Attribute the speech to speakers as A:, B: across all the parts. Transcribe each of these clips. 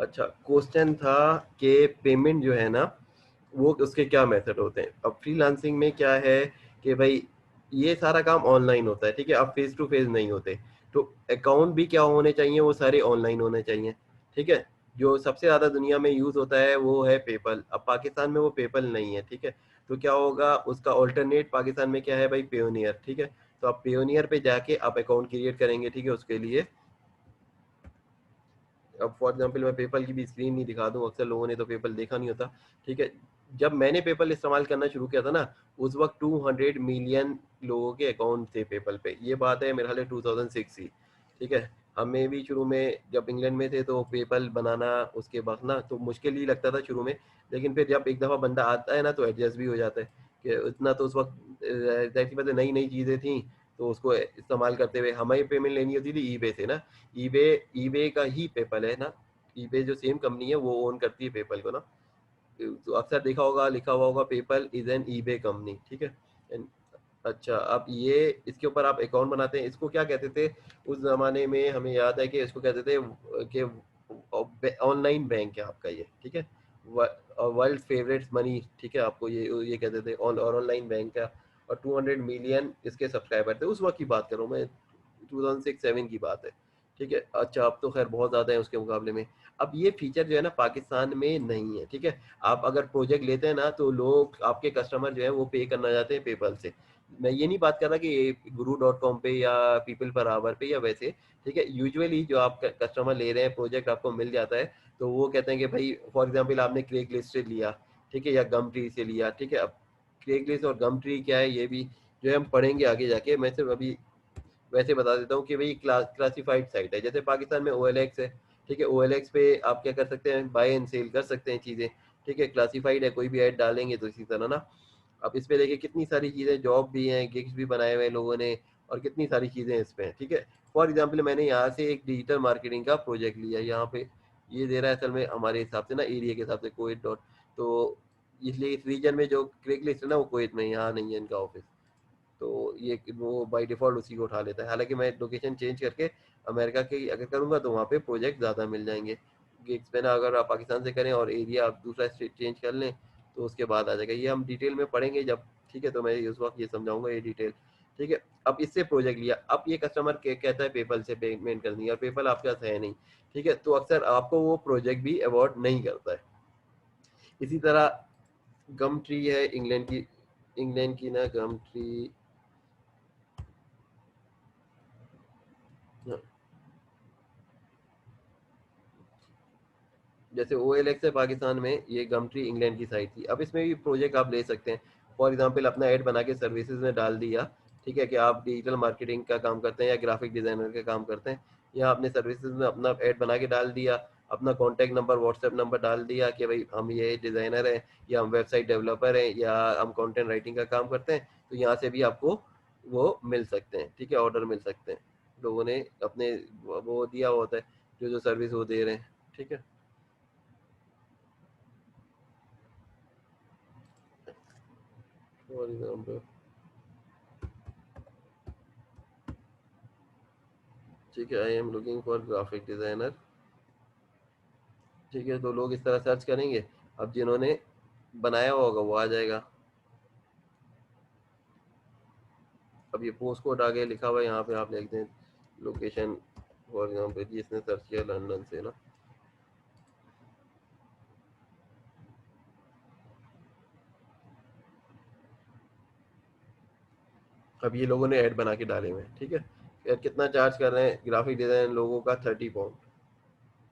A: अच्छा, क्वेश्चन था कि पेमेंट जो है ना, वो उसके क्या मेथड होते हैं। अब फ्रीलांसिंग में क्या है कि भाई ये सारा काम ऑनलाइन होता है, ठीक है, अब फेस टू फेस नहीं होते। तो अकाउंट भी क्या होने चाहिए, वो सारे ऑनलाइन होने चाहिए, ठीक है। जो सबसे ज़्यादा दुनिया में यूज़ होता है वो है पेपल। अब पाकिस्तान में वो पेपल नहीं है, ठीक है। तो क्या होगा, उसका ऑल्टरनेट पाकिस्तान में क्या है भाई, पेयोनियर, ठीक है। तो आप पेयोनियर पे जाके आप अकाउंट क्रिएट करेंगे, ठीक है। उसके लिए अब फॉर एग्जांपल मैं पेपल की भी स्क्रीन नहीं दिखा दूं, अक्सर लोगों ने तो पेपल देखा नहीं होता, ठीक है। जब मैंने पेपल इस्तेमाल करना शुरू किया था ना, उस वक्त 200 मिलियन लोगों के अकाउंट थे पेपल पे। ये बात है मेरे ख्याल 2006 की, ठीक है। हमें भी शुरू में जब इंग्लैंड में थे तो पेपल बनाना उसके बाद ना तो मुश्किल ही लगता था शुरू में, लेकिन फिर जब एक दफ़ा बंदा आता है ना तो एडजस्ट भी हो जाता है। कि इतना तो उस वक्त जाहिर सी बात है, नई नई चीज़ें थी, तो उसको इस्तेमाल करते हुए हमें पेमेंट लेनी होती थी ईबे से ना। ईबे ईबे का ही पेपल है ना। ईबे जो सेम कंपनी है वो ओन करती है पेपल को ना। तो अक्सर देखा होगा, लिखा हुआ होगा PayPal is an eBay company, ठीक है। And अच्छा, अब ये इसके ऊपर आप अकाउंट बनाते हैं, इसको क्या कहते थे उस जमाने में, हमें याद है कि इसको कहते थे कि ऑनलाइन बैंक है आपका ये, ठीक है। वर्ल्ड फेवरेट मनी, ठीक है, आपको ये कहते थे और ऑनलाइन बैंक का। और 200 मिलियन इसके सब्सक्राइबर थे, उस वक्त की बात कर रहा हूँ मैं, 2006-7 की बात है, ठीक है। अच्छा, अब तो खैर बहुत ज़्यादा है उसके मुकाबले में। अब ये फीचर जो है ना पाकिस्तान में नहीं है, ठीक है। आप अगर प्रोजेक्ट लेते हैं ना तो लोग आपके कस्टमर जो है वो पे करना चाहते हैं पेपल से। मैं ये नहीं बात कर रहा कि guru.com पे या पीपल पर आवर पे या वैसे, ठीक है। यूजुअली जो आप कस्टमर ले रहे हैं, प्रोजेक्ट आपको मिल जाता है, तो वो कहते हैं कि भाई फॉर एग्जांपल आपने क्रेग लिस्ट से लिया, ठीक है, या गम ट्री से लिया, ठीक है। अब क्रेग लिस्ट और गम ट्री क्या है ये भी जो है हम पढ़ेंगे आगे जाके। मैं सिर्फ अभी वैसे बता देता हूँ कि भाई क्लासिफाइड साइट है, जैसे पाकिस्तान में OLX है, ठीक है। OLX पे आप क्या कर सकते हैं, बाय एंड सेल कर सकते हैं चीज़ें, ठीक है। क्लासिफाइड है, कोई भी ऐड डालेंगे तो इसी तरह ना। अब इस पे देखिए कितनी सारी चीज़ें, जॉब भी हैं, गिग्स भी बनाए हुए हैं लोगों ने, और कितनी सारी चीज़ें इस पे हैं, ठीक है। फॉर एग्जाम्पल मैंने यहाँ से एक डिजिटल मार्केटिंग का प्रोजेक्ट लिया, यहाँ पे ये दे रहा है असल में हमारे हिसाब से ना, एरिया के हिसाब से कोविड डॉट। तो इसलिए इस रीजन में जो क्रेक लिस्ट है ना वो कोविड में, यहाँ नहीं है इनका ऑफिस। तो ये वो बाय डिफ़ॉल्ट उसी को उठा लेता है। हालाँकि मैं लोकेशन चेंज करके अमेरिका की अगर करूँगा तो वहाँ पे प्रोजेक्ट ज़्यादा मिल जाएँगे। गिग्स पे ना अगर आप पाकिस्तान से करें और एरिया आप दूसरा स्टेट चेंज कर लें तो उसके बाद आ जाएगा। ये हम डिटेल में पढ़ेंगे जब, ठीक है, तो मैं उस वक़्त ये समझाऊँगा ये डिटेल, ठीक है। अब इससे प्रोजेक्ट लिया, अब ये कस्टमर कहता है पेपल से पेमेंट करनी है और पेपल आपके पास है नहीं, ठीक है, तो अक्सर आपको वो प्रोजेक्ट भी अवॉर्ड नहीं करता है। इसी तरह गम ट्री है इंग्लैंड की ना गम ट्री, जैसे OLX है पाकिस्तान में, ये गमट्री इंग्लैंड की साइट थी। अब इसमें भी प्रोजेक्ट आप ले सकते हैं, फॉर एग्जांपल अपना ऐड बना के सर्विसेज में डाल दिया, ठीक है, कि आप डिजिटल मार्केटिंग का काम करते हैं या ग्राफिक डिजाइनर का काम करते हैं, या आपने सर्विसेज में अपना ऐड बना के डाल दिया, अपना कॉन्टैक्ट नंबर व्हाट्सएप नंबर डाल दिया कि भाई हम ये डिज़ाइनर हैं या हम वेबसाइट डेवलपर हैं या हम कंटेंट राइटिंग का काम करते हैं, तो यहाँ से भी आपको वो मिल सकते हैं, ठीक है, ऑर्डर मिल सकते हैं। लोगों ने अपने वो दिया हुआ होता है जो जो सर्विस वो दे रहे हैं, ठीक है। फॉर एग्जाम्पल, ठीक है, I am looking for graphic designer, ठीक है, तो लोग इस तरह सर्च करेंगे। अब जिन्होंने बनाया हुआ होगा वो आ जाएगा। अब ये पोस्ट कोड आगे लिखा हुआ है, यहाँ पे आप लिख दें लोकेशन, फॉर एग्जाम्पल जिसने सर्च किया लंदन से ना। अब ये लोगों ने ऐड बना के डाले हुए हैं, ठीक है। यार कितना चार्ज कर रहे हैं ग्राफिक डिजाइन लोगों का, 30 पाउंड।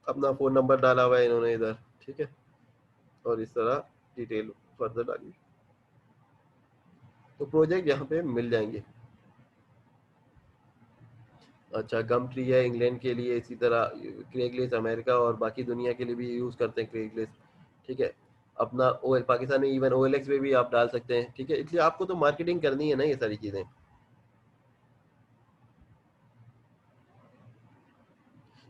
A: अपना फ़ोन नंबर डाला हुआ है इन्होंने इधर, ठीक है, और इस तरह डिटेल फर्दर डाली, तो प्रोजेक्ट यहाँ पे मिल जाएंगे। अच्छा, गम ट्री है इंग्लैंड के लिए, इसी तरह क्रेगलिस्ट अमेरिका और बाकी दुनिया के लिए भी यूज़ करते हैं क्रेगलिस्ट, ठीक है। अपना ओ पाकिस्तान में इवन OLX पे भी आप डाल सकते हैं, ठीक है। इसलिए आपको तो मार्केटिंग करनी है ना ये सारी चीज़ें।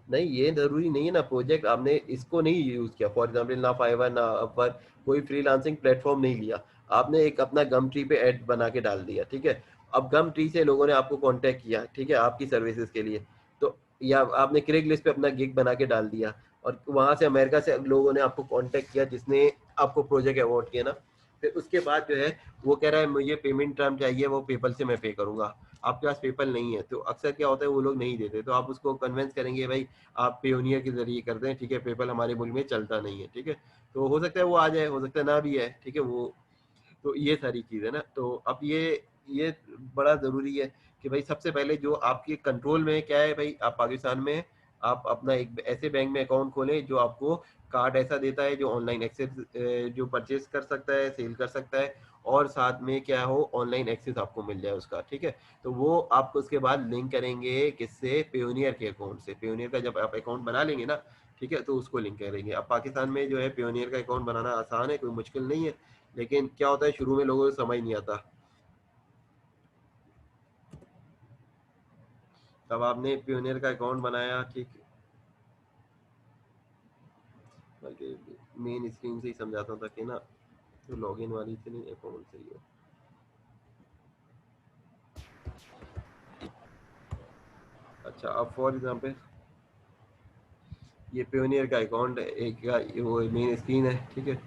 A: नहीं, ये ज़रूरी नहीं है ना, प्रोजेक्ट आपने इसको नहीं यूज़ किया, फॉर एग्जांपल ना फाइवर ना अपवर्क, कोई फ्रीलांसिंग प्लेटफॉर्म नहीं लिया, आपने एक अपना गम ट्री पे ऐड बना के डाल दिया, ठीक है। अब गम ट्री से लोगों ने आपको कांटेक्ट किया, ठीक है, आपकी सर्विसेज के लिए, तो या आपने क्रेग लिस्ट पे अपना गिग बना के डाल दिया, और वहां से अमेरिका से लोगों ने आपको कांटेक्ट किया जिसने आपको प्रोजेक्ट अवार्ड किया ना, फिर उसके बाद जो है वो कह रहा है मुझे पेमेंट टर्म चाहिए, वो पेपल से मैं पे करूंगा, आपके पास पेपल नहीं है, तो अक्सर क्या होता है वो लोग नहीं देते, तो आप उसको कन्विंस करेंगे भाई आप पेयोनियर के जरिए कर दें, ठीक है, पेपल हमारे मुल्क में चलता नहीं है, ठीक है, तो हो सकता है वो आ जाए, हो सकता है ना भी है, ठीक है वो, तो ये सारी चीज़ है ना। तो अब ये बड़ा ज़रूरी है कि भाई सबसे पहले जो आपके कंट्रोल में क्या है, भाई आप पाकिस्तान में आप अपना एक ऐसे बैंक में अकाउंट खोलें जो आपको कार्ड ऐसा देता है जो ऑनलाइन एक्सेस जो परचेज कर सकता है, सेल कर सकता है, और साथ में क्या हो ऑनलाइन एक्सेस आपको मिल जाए उसका, ठीक है। तो वो आपको उसके बाद लिंक करेंगे किससे, पेयोनियर के अकाउंट से, पेयोनियर का जब आप अकाउंट बना लेंगे ना, ठीक है, तो उसको लिंक करेंगे। अब पाकिस्तान में जो है पेयोनियर का अकाउंट बनाना आसान है, कोई मुश्किल नहीं है, लेकिन क्या होता है शुरू में लोगों को समझ नहीं आता। तब आपने पियोनियर का अकाउंट बनाया, ठीक, बल्कि मेन स्क्रीन से ही समझाता हूँ ताकि ना तो लॉगिन वाली से नहीं अकाउंट से ही हो। अच्छा अब फॉर एग्जांपल ये पियोनियर का अकाउंट एक का वो मेन स्क्रीन है, ठीक है।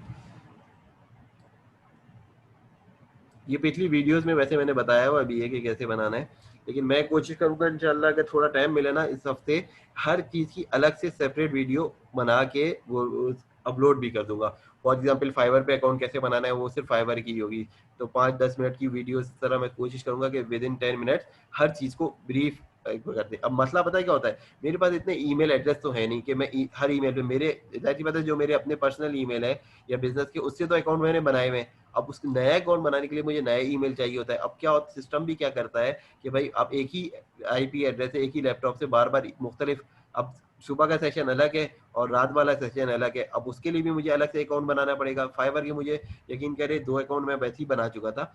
A: ये पिछली वीडियोस में वैसे मैंने बताया हुआ भी है कि कैसे बनाना है, लेकिन मैं कोशिश करूंगा इंशाल्लाह अगर थोड़ा टाइम मिले ना इस हफ्ते हर चीज़ की अलग से सेपरेट वीडियो बना के वो अपलोड भी कर दूंगा। फॉर एग्जांपल फाइवर पे अकाउंट कैसे बनाना है वो सिर्फ फाइवर की होगी, तो 5-10 मिनट की वीडियो इस तरह मैं कोशिश करूंगा कि विद इन 10 मिनट हर चीज़ को ब्रीफ कर दे। अब मसला पता है क्या होता है, मेरे पास इतने ईमेल एड्रेस तो है नहीं कि मैं हर ईमेल पे मेरे जाहिर सी बात है जो मेरे अपने पर्सनल ईमेल है या बिजनेस के उससे तो अकाउंट मैंने बनाए हुए हैं। अब उस नया अकाउंट बनाने के लिए मुझे नया ईमेल चाहिए होता है। अब क्या होता है सिस्टम भी क्या करता है कि भाई आप एक ही आईपी एड्रेस है एक ही लैपटॉप से बार बार मुख्तलिफ, अब सुबह का सेशन अलग है और रात वाला सेशन अलग है, अब उसके लिए भी मुझे अलग से अकाउंट बनाना पड़ेगा। फाइवर के मुझे यकीन करे 2 अकाउंट मैं वैसे ही बना चुका था,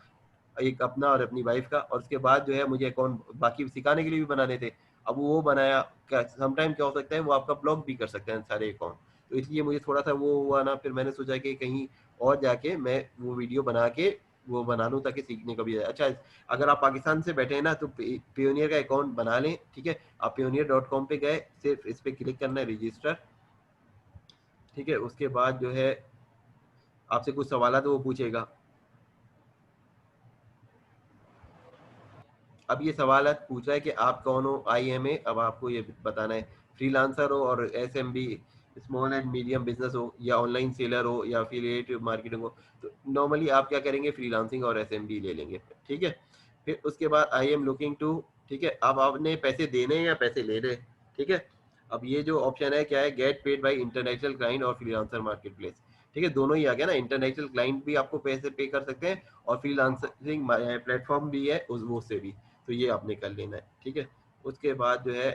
A: एक अपना और अपनी वाइफ का, और उसके बाद जो है मुझे अकाउंट बाकी सिखाने के लिए भी बनाने थे। अब वो बनाया क्या समटाइम क्या हो सकता है वो आपका ब्लॉक भी कर सकते हैं सारे अकाउंट, तो इसलिए मुझे थोड़ा सा वो हुआ ना, फिर मैंने सोचा कि कहीं और जाके मैं वो वीडियो बना के वो बना लूँ ताकि सीखने को भी जाए। अच्छा अगर आप पाकिस्तान से बैठे हैं ना तो पियोनियर का अकाउंट बना लें, ठीक है, आप pioneer.com पे गए, सिर्फ इस पे क्लिक करना है रजिस्टर, ठीक है, उसके बाद जो है आपसे कुछ सवाल तो वो पूछेगा। अब ये सवाल पूछा है कि आप कौन हो, IMA, अब आपको ये बताना है फ्रीलांसर हो और SMB small and medium business हो या ऑनलाइन सेलर हो या अफिलिएट मार्केटिंग हो, तो नॉर्मली आप क्या करेंगे फ्रीलांसिंग और SMB ले लेंगे, ठीक है। फिर उसके बाद आई एम लुकिंग टू, ठीक है, अब आपने पैसे देने हैं या पैसे लेने, ठीक है। अब ये जो ऑप्शन है क्या है, get paid by international client और फ्रीलांसर मार्केट प्लेस, ठीक है, दोनों ही आ गया ना, इंटरनेशनल क्लाइंट भी आपको पैसे पे कर सकते हैं और फ्रीलांसिंग प्लेटफॉर्म भी है वो से भी, तो ये आपने कर लेना है, ठीक है। उसके बाद जो है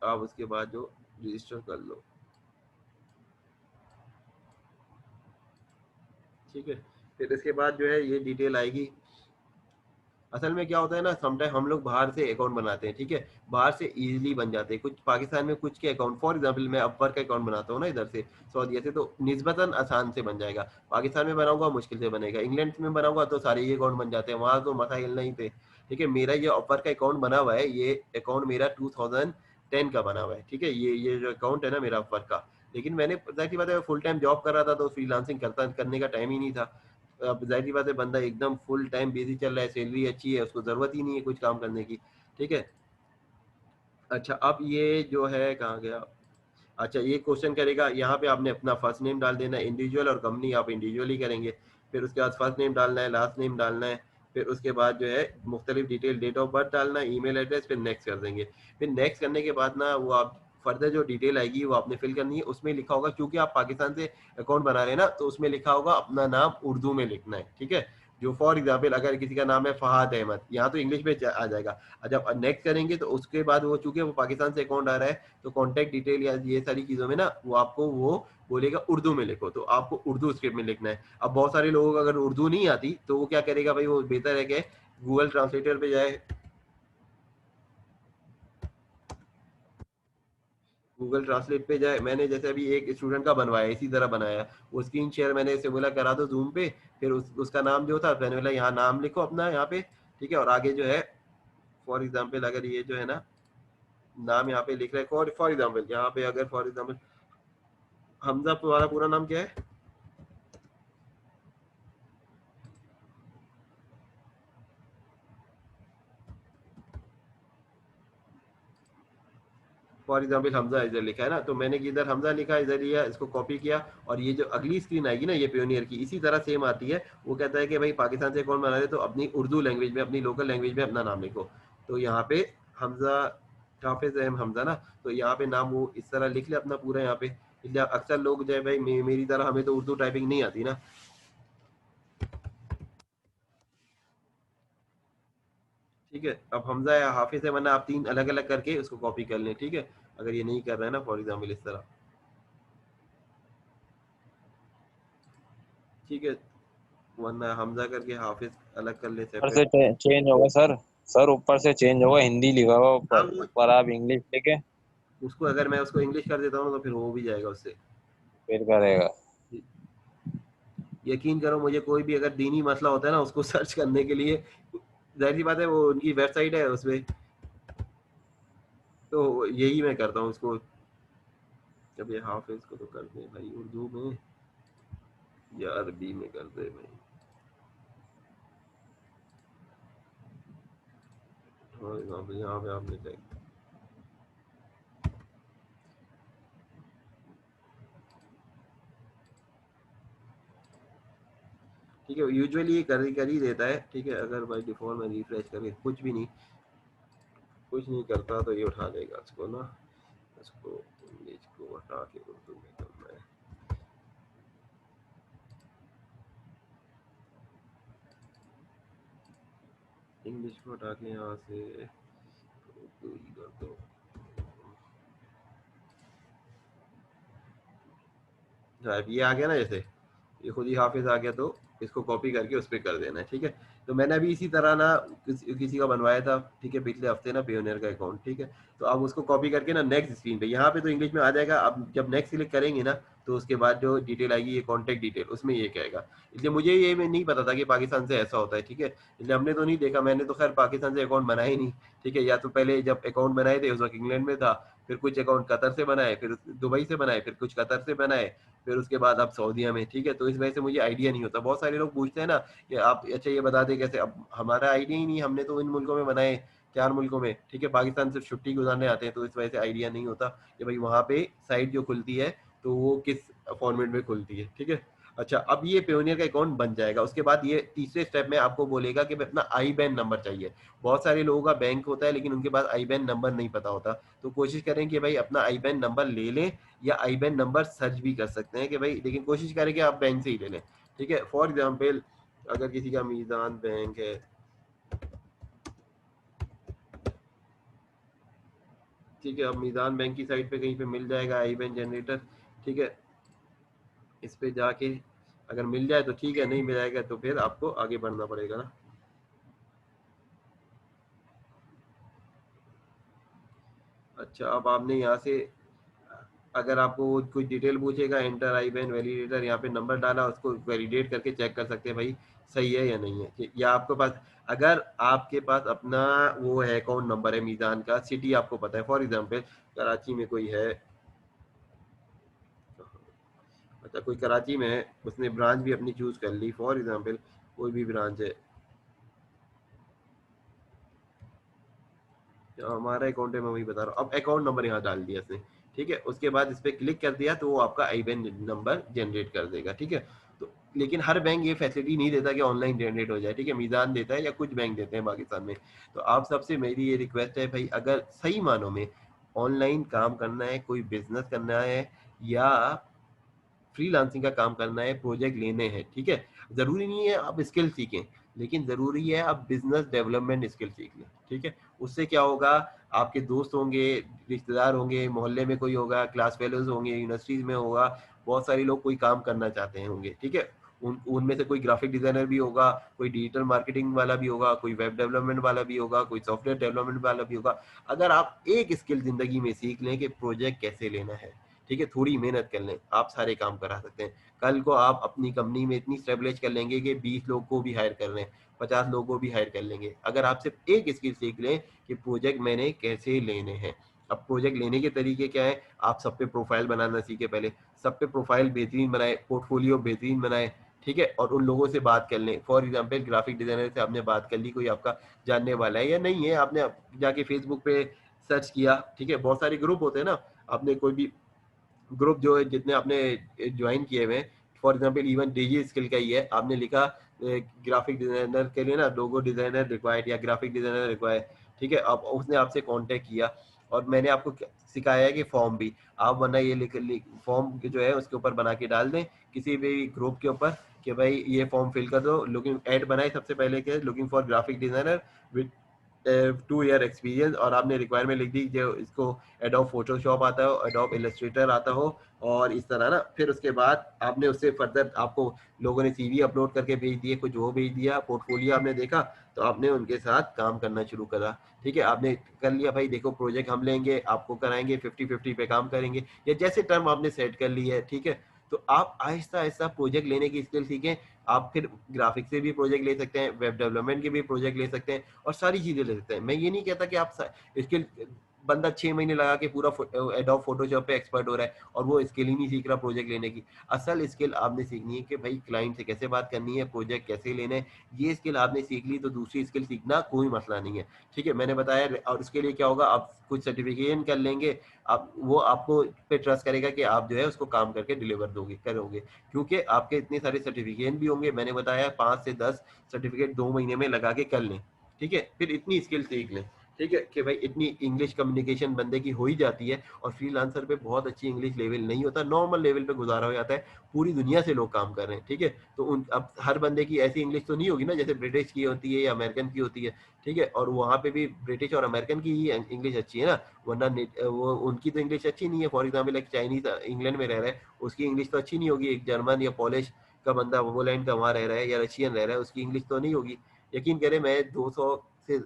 A: आप उसके बाद जो रजिस्टर कर लो, ठीक है। फिर इसके बाद जो है ये डिटेल आएगी। असल में क्या होता है ना समटाइम हम लोग बाहर से अकाउंट बनाते हैं, ठीक है, बाहर से इजीली बन जाते हैं कुछ पाकिस्तान में कुछ के अकाउंट, फॉर एग्जांपल मैं अपवर्क का अकाउंट बनाता हूँ ना इधर से सऊदीया से, तो निस्बतन आसान से बन जाएगा, पाकिस्तान में बनाऊंगा मुश्किल से बनेगा, इंग्लैंड में बनाऊंगा तो सारे ही अकाउंट बन जाते हैं, वहाँ तो मसाइल नहीं थे, ठीक है। मेरा ये अपवर्क का अकाउंट बना हुआ है, ये अकाउंट मेरा 2010 का बना हुआ है, ठीक है, ये जो अकाउंट है ना मेरा अपवर्क का, लेकिन मैंने जाहिर सी बात है फुल टाइम जॉब कर रहा था तो फ्रीलांसिंग करता करने का टाइम ही नहीं था। अब जाहिर सी बात है बंदा एकदम फुल टाइम बिजी चल रहा है, सैलरी अच्छी है, उसको ज़रूरत ही नहीं है कुछ काम करने की, ठीक है। अच्छा अब ये जो है कहाँ गया, अच्छा ये क्वेश्चन करेगा, यहाँ पे आपने अपना फर्स्ट नेम डाल देना है, इंडिविजुअल और कंपनी आप इंडिविजुअली करेंगे, फिर उसके बाद फर्स्ट नेम डालना है, लास्ट नेम डालना है, फिर उसके बाद जो है मुख्तलिफ डिटेल, डेट ऑफ बर्थ डालना है, ईमेल एड्रेस, फिर नेक्स्ट कर देंगे। फिर नेक्स्ट करने के बाद ना वो आप फर्दर जो डिटेल आएगी वो आपने फिल करनी है, उसमें लिखा होगा क्योंकि आप पाकिस्तान से अकाउंट बना रहे हैं ना, तो उसमें लिखा होगा अपना नाम उर्दू में लिखना है, ठीक है। जो फॉर एग्जाम्पल अगर किसी का नाम है फहाद अहमद, यहाँ तो इंग्लिश में आ जाएगा, जब नेक्स्ट करेंगे तो उसके बाद वो चूंकि वो पाकिस्तान से अकाउंट आ रहा है तो कॉन्टैक्ट डिटेल या ये सारी चीज़ों में ना वो आपको वो बोलेगा उर्दू में लिखो, तो आपको उर्दू स्क्रिप्ट में लिखना है। अब बहुत सारे लोगों को अगर उर्दू नहीं आती तो वो क्या करेगा भाई, वो बेहतर है कि गूगल ट्रांसलेटर पे जाए, गूगल ट्रांसलेट पे जाए, मैंने जैसे अभी एक स्टूडेंट का बनवाया इसी तरह बनाया, वो स्क्रीन शेयर मैंने इसे बोला करा दो जूम पे, फिर उसका नाम जो था मैंने बोला यहाँ नाम लिखो अपना यहाँ पे, ठीक है, और आगे जो है फॉर एग्जाम्पल अगर ये जो है ना नाम यहाँ पे लिख रहे हैं फॉर एग्जाम्पल, यहाँ पे अगर फॉर एग्जाम्पल हमजा, तुम्हारा पूरा नाम क्या है? फॉर एग्जाम्पल हमजा इधर लिखा है ना, तो मैंने इधर हमजा लिखा, इधर लिया, इसको कॉपी किया, और ये जो अगली स्क्रीन आएगी ना, ये पियोनियर की इसी तरह सेम आती है। वो कहता है कि भाई पाकिस्तान से अकाउंट बना रहे तो अपनी उर्दू लैंग्वेज में, अपनी लोकल लैंग्वेज में अपना नाम लिखो। तो यहाँ पे हमजा, हाफिज अहम हमजा ना, तो यहाँ पे नाम वो इस तरह लिख ले अपना पूरा यहाँ पे। इसलिए अक्सर लोग जो है भाई मेरी तरह, हमें तो उर्दू टाइपिंग नहीं आती ना, ठीक है। अब हमजा या हाफिज है, वरना आप तीन अलग अलग करके उसको कॉपी कर लें, ठीक है, अगर ये नहीं कर रहे हैं ना फॉर एग्जाम्पल इस तरह, ठीक है, वरना हमजा करके हाफिज अलग कर ले
B: ऊपर से
A: सेपरेट।
B: चेंज होगा सर। सर ऊपर से चेंज होगा, हिंदी लिखा होगा ऊपर,
A: हाँ,
B: ऊपर आप इंग्लिश लिखे,
A: उसको अगर मैं उसको इंग्लिश कर देता हूँ तो फिर हो भी जाएगा उससे।
B: फिर करेगा।
A: यकीन करो, मुझे कोई भी अगर दीनी मसला होता है ना, उसको सर्च करने के लिए, जाहिर सी बात है वो उनकी वेबसाइट है उसमें, तो यही मैं करता हूँ उसको। जब ये हाफिज को तो कर दे भाई उर्दू में या अरबी में कर दे भाई। हाँ, यहाँ पे आपने check, ठीक है, यूजुअली ये कर ही देता है, ठीक है। अगर बाई डिफॉल्ट में रिफ्रेश करके कुछ भी नहीं, कुछ नहीं करता तो ये उठा लेगा इसको ना, इसको इंग्लिश को हटा के उर्दू में करना है। इंग्लिश को हटा के यहाँ से उर्दू ही कर दो। अब ये आ गया ना, जैसे ये खुद ही हाफिज आ गया, तो इसको कॉपी करके उस पर कर देना है, ठीक है। तो मैंने अभी इसी तरह ना किसी का बनवाया था, ठीक है, पिछले हफ्ते ना पेयोनियर का अकाउंट, ठीक है। तो अब उसको कॉपी करके ना नेक्स्ट स्क्रीन पे, यहाँ पे तो इंग्लिश में आ जाएगा, अब जब नेक्स्ट सिलेक्ट करेंगे ना, तो उसके बाद जो डिटेल आएगी, ये कॉन्टेक्ट डिटेल, उसमें ये कहेगा। इसलिए मुझे ये में नहीं पता था कि पाकिस्तान से ऐसा होता है, ठीक है, इसलिए हमने तो नहीं देखा, मैंने तो खैर पाकिस्तान से अकाउंट बनाया ही नहीं, ठीक है। या तो पहले जब अकाउंट बनाए थे उस वक्त इंग्लैंड में था, फिर कुछ अकाउंट कतर से बनाए, फिर दुबई से बनाए, फिर कुछ कतर से बनाए, फिर उसके बाद आप सऊदीया में, ठीक है। तो इस वजह से मुझे आइडिया नहीं होता। बहुत सारे लोग पूछते हैं ना कि आप अच्छा ये बता दें कैसे, अब हमारा आइडिया ही नहीं, हमने तो इन मुल्कों में बनाए, 4 मुल्कों में, ठीक है। पाकिस्तान सिर्फ छुट्टी गुजारने आते हैं, तो इस वजह से आइडिया नहीं होता कि भाई वहाँ पे साइट जो खुलती है तो वो किस फॉर्मेट में खुलती है, ठीक है। अच्छा, अब ये पेयोनियर का अकाउंट बन जाएगा, उसके बाद ये तीसरे स्टेप में आपको बोलेगा कि अपना आई बैन नंबर चाहिए। बहुत सारे लोगों का बैंक होता है लेकिन उनके पास आई बैन नंबर नहीं पता होता, तो कोशिश करें कि भाई अपना आई बैन नंबर ले लें, या आई बैन नंबर सर्च भी कर सकते हैं कि भाई, लेकिन कोशिश करें कि आप बैंक से ही ले लें, ठीक है। फॉर एग्जाम्पल अगर किसी का मीज़ान बैंक है, ठीक है, अब मीज़ान बैंक की साइट पे कहीं पे मिल जाएगा आई बैन जनरेटर, ठीक है। इस पे जाके अगर मिल जाए तो ठीक है, नहीं मिल जाएगा तो फिर आपको आगे बढ़ना पड़ेगा ना। अच्छा, अब आपने यहाँ से, अगर आपको कोई डिटेल पूछेगा, एंटर आई बैन वैलिडेटर, यहाँ पे नंबर डाला, उसको वैलिडेट करके चेक कर सकते हैं भाई सही है या नहीं है, या आपके पास, अगर आपके पास अपना वो है अकाउंट नंबर है मीज़ान का, सिटी आपको पता है, फॉर एग्जांपल कराची में कोई है, अच्छा कोई कराची में है, उसने ब्रांच भी अपनी चूज कर ली, फॉर एग्जांपल कोई भी ब्रांच है, हमारा अकाउंट है, मैं वही बता रहा हूँ। अब अकाउंट नंबर यहाँ डाल दिया इसने, ठीक है, उसके बाद इस पर क्लिक कर दिया तो वो आपका आई बैन नंबर जनरेट कर देगा, ठीक है। तो लेकिन हर बैंक ये फैसिलिटी नहीं देता कि ऑनलाइन जनरेट हो जाए, ठीक है, मीज़ान देता है या कुछ बैंक देते हैं पाकिस्तान में। तो आप सबसे मेरी ये रिक्वेस्ट है भाई, अगर सही मानों में ऑनलाइन काम करना है, कोई बिजनेस करना है, या फ्रीलांसिंग का काम करना है, प्रोजेक्ट लेने हैं, ठीक है, जरूरी नहीं है आप स्किल सीखें, लेकिन जरूरी है आप बिजनेस डेवलपमेंट स्किल सीख लें, ठीक है। उससे क्या होगा, आपके दोस्त होंगे, रिश्तेदार होंगे, मोहल्ले में कोई होगा, क्लास फेलोज होंगे, यूनिवर्सिटीज में होगा, बहुत सारे लोग कोई काम करना चाहते हैं होंगे, ठीक है। उनमें से कोई ग्राफिक डिजाइनर भी होगा, कोई डिजिटल मार्केटिंग वाला भी होगा, कोई वेब डेवलपमेंट वाला भी होगा, कोई सॉफ्टवेयर डेवलपमेंट वाला भी होगा। अगर आप एक स्किल जिंदगी में सीख लें कि प्रोजेक्ट कैसे लेना है, ठीक है, थोड़ी मेहनत कर लें, आप सारे काम करा सकते हैं। कल को आप अपनी कंपनी में इतनी स्टेबलिश कर लेंगे कि 20 लोग को भी हायर कर लें, 50 लोगों को भी हायर कर लेंगे, अगर आप सिर्फ एक स्किल सीख लें कि प्रोजेक्ट मैंने कैसे लेने हैं। अब प्रोजेक्ट लेने के तरीके क्या है, आप सब पे प्रोफाइल बनाना सीखे पहले, सब पे प्रोफाइल बेहतरीन बनाए, पोर्टफोलियो बेहतरीन बनाए, ठीक है, और उन लोगों से बात कर लें। फॉर एग्जांपल ग्राफिक डिजाइनर से आपने बात कर ली, कोई आपका जानने वाला है या नहीं है, आपने जाके फेसबुक पे सर्च किया, ठीक है, बहुत सारे ग्रुप होते हैं ना, आपने कोई भी ग्रुप जो है जितने आपने ज्वाइन किए हुए हैं, for example even DG skill का ही है, आपने लिखा ग्राफिक डिजाइनर के लिए ना लोगो डिजाइनर रिक्वायर्ड या ग्राफिक डिजाइनर रिक्वायर्ड, ठीक है, अब उसने आपसे कांटेक्ट किया और मैंने आपको सिखाया है कि फॉर्म भी आप वरना ये लिख फॉर्म जो है उसके ऊपर बना के डाल दें किसी भी ग्रुप के ऊपर कि भाई ये फॉर्म फिल कर दो, लुकिंग ऐड बनाए सबसे पहले के looking for graphic designer with 2 year experience, और आपने रिक्वायरमेंट लिख दी जो इसको एडोब फोटोशॉप आता हो, एडोब इलस्ट्रेटर आता हो, और इस तरह ना, फिर उसके बाद आपने उससे फर्दर आपको लोगों ने सीवी अपलोड करके भेज दिए, कुछ वो भेज दिया, पोर्टफोलियो आपने देखा, तो आपने उनके साथ काम करना शुरू करा, ठीक है, आपने कर लिया भाई देखो प्रोजेक्ट हम लेंगे, आपको कराएंगे, 50-50 पे काम करेंगे, या जैसे टर्म आपने सेट कर ली है, ठीक है, तो आप आहिस्ता आहिस्ता प्रोजेक्ट लेने की स्किल सीखें। आप फिर ग्राफिक से भी प्रोजेक्ट ले सकते हैं, वेब डेवलपमेंट के भी प्रोजेक्ट ले सकते हैं, और सारी चीजें ले सकते हैं। मैं ये नहीं कहता कि आप स्किल बंदा 6 महीने लगा के पूरा एडोब फोटोशॉप पे एक्सपर्ट हो रहा है और वो स्किल ही नहीं सीख रहा प्रोजेक्ट लेने की। असल स्किल आपने सीखनी है कि भाई क्लाइंट से कैसे बात करनी है, प्रोजेक्ट कैसे लेने हैं, ये स्किल आपने सीख ली तो दूसरी स्किल सीखना कोई मसला नहीं है, ठीक है, मैंने बताया। और उसके लिए क्या होगा, आप कुछ सर्टिफिकेशन कर लेंगे, आप वो आपको पे ट्रस्ट करेगा कि आप जो है उसको काम करके डिलीवर दोगे करोगे, क्योंकि आपके इतने सारे सर्टिफिकेशन भी होंगे। मैंने बताया 5 से 10 सर्टिफिकेट 2 महीने में लगा के कर लें, ठीक है, फिर इतनी स्किल सीख लें, ठीक है, कि भाई इतनी इंग्लिश कम्युनिकेशन बंदे की हो ही जाती है। और फ्रीलांसर पे बहुत अच्छी इंग्लिश लेवल नहीं होता, नॉर्मल लेवल पे गुजारा हो जाता है, पूरी दुनिया से लोग काम कर रहे हैं, ठीक है, तो उन अब हर बंदे की ऐसी इंग्लिश तो नहीं होगी ना जैसे ब्रिटिश की होती है या अमेरिकन की होती है, ठीक है, और वहाँ पे भी ब्रिटिश और अमेरिकन की ही इंग्लिश अच्छी है ना, वरना वो उनकी तो इंग्लिश अच्छी नहीं है। फॉर एग्जाम्पल एक चाइनीज इंग्लैंड में रह रहा है, उसकी इंग्लिश तो अच्छी नहीं होगी, एक जर्मन या पॉलिश का बंदा वोलैंड का वहाँ रह रहा है या रशियन रह रहा है, उसकी इंग्लिश तो नहीं होगी। यकीन करें, मैं 200 से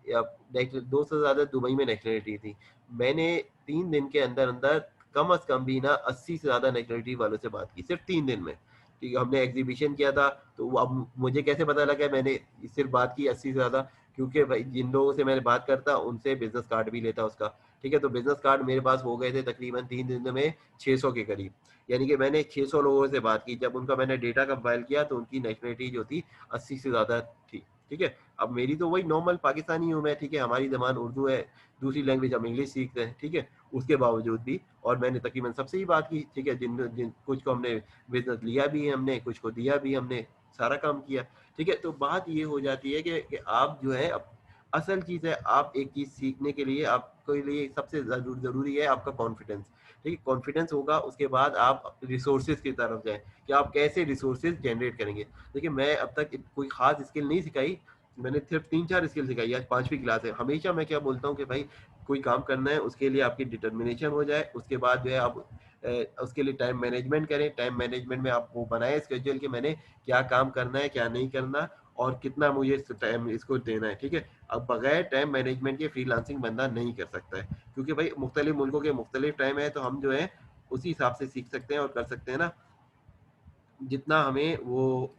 A: या 200 से ज्यादा दुबई में नेशनलिटी थी, मैंने 3 दिन के अंदर अंदर कम अज कम भी ना 80 से ज्यादा नेशनलिटी वालों से बात की, सिर्फ 3 दिन में, ठीक है, हमने एग्जीबिशन किया था। तो अब मुझे कैसे पता लगा मैंने सिर्फ बात की 80 से ज्यादा, क्योंकि भाई जिन लोगों से मैंने बात करता उनसे बिजनेस कार्ड भी लेता उसका, ठीक है, तो बिजनेस कार्ड मेरे पास हो गए थे तकरीबन 3 दिन में 600 के करीब, यानी कि मैंने 600 लोगों से बात की। जब उनका मैंने डेटा कंपाइल किया तो उनकी नेशनलिटी जो थी 80 से ज्यादा थी, ठीक है। अब मेरी तो वही नॉर्मल पाकिस्तानी हूँ मैं, ठीक है, हमारी ज़बान उर्दू है, दूसरी लैंग्वेज हम इंग्लिश सीखते हैं, ठीक है, उसके बावजूद भी, और मैंने तकरीबन सबसे ही बात की, ठीक है, जिन जिन कुछ को हमने बिजनेस लिया भी है, हमने कुछ को दिया भी, हमने सारा काम किया, ठीक है। तो बात ये हो जाती है कि आप जो है असल चीज़ है, आप एक चीज़ सीखने के लिए आपके लिए सबसे ज़रूरी है आपका कॉन्फिडेंस, ठीक है, कॉन्फिडेंस होगा उसके बाद आप रिसोर्सेज की तरफ जाएं कि आप कैसे रिसोर्सेज जनरेट करेंगे। देखिए मैं अब तक कोई खास स्किल नहीं सिखाई, मैंने सिर्फ 3-4 स्किल सिखाई, आज 5वीं क्लास है। हमेशा मैं क्या बोलता हूँ कि भाई कोई काम करना है उसके लिए आपकी डिटर्मिनेशन हो जाए, उसके बाद जो है आप उसके लिए टाइम मैनेजमेंट करें, टाइम मैनेजमेंट में आप वो बनाए स्केड्यूल कि मैंने क्या काम करना है क्या नहीं करना और कितना मुझे टाइम इसको देना है, ठीक है। अब बगैर टाइम मैनेजमेंट के फ्रीलांसिंग बंदा नहीं कर सकता है, क्योंकि भाई मुख्तलिफ मुल्कों के मुख्तलिफ टाइम है, तो हम जो है उसी हिसाब से सीख सकते हैं और कर सकते हैं ना, जितना हमें वो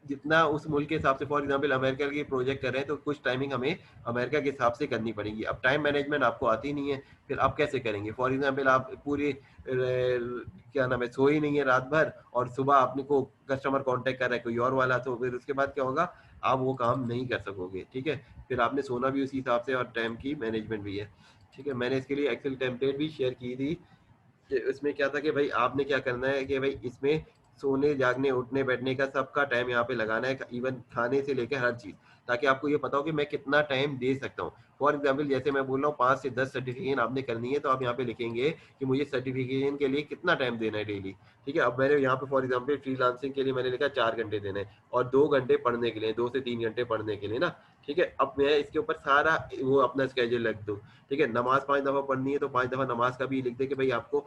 A: जितना उस मुल्क के हिसाब से। फॉर एग्जांपल अमेरिका की प्रोजेक्ट कर रहे हैं तो कुछ टाइमिंग हमें अमेरिका के हिसाब से करनी पड़ेगी। अब टाइम मैनेजमेंट आपको आती नहीं है, फिर आप कैसे करेंगे? फॉर एग्जांपल आप पूरी क्या नाम है सोई नहीं है रात भर और सुबह आपने को कस्टमर कांटेक्ट कर रहा है कोई और वाला, तो फिर उसके बाद क्या होगा, आप वो काम नहीं कर सकोगे, ठीक है। फिर आपने सोना भी उसी हिसाब से और टाइम की मैनेजमेंट भी है, ठीक है। मैंने इसके लिए एक्सेल टेम्पलेट भी शेयर की थी कि उसमें क्या था कि भाई आपने क्या करना है कि भाई इसमें सोने जागने उठने बैठने का सबका टाइम यहाँ पे लगाना है, इवन खाने से लेकर हर चीज, ताकि आपको ये पता हो कि मैं कितना टाइम दे सकता हूँ। फॉर एग्जाम्पल जैसे मैं बोल रहा हूँ 5 से 10 सर्टिफिकेशन आपने करनी है, तो आप यहाँ पे लिखेंगे कि मुझे सर्टिफिकेशन के लिए कितना टाइम देना है डेली, ठीक है। अब मैंने यहाँ पे फॉर एग्जाम्पल फ्रीलांसिंग के लिए मैंने लिखा 4 घंटे देने हैं और 2 घंटे पढ़ने के लिए, 2 से 3 घंटे पढ़ने के लिए ना, ठीक है। अब मैं इसके ऊपर सारा वो अपना स्केड्यूल लिख दूँ, ठीक है। नमाज 5 दफा पढ़नी है तो 5 दफा नमाज का भी लिख दे कि भाई आपको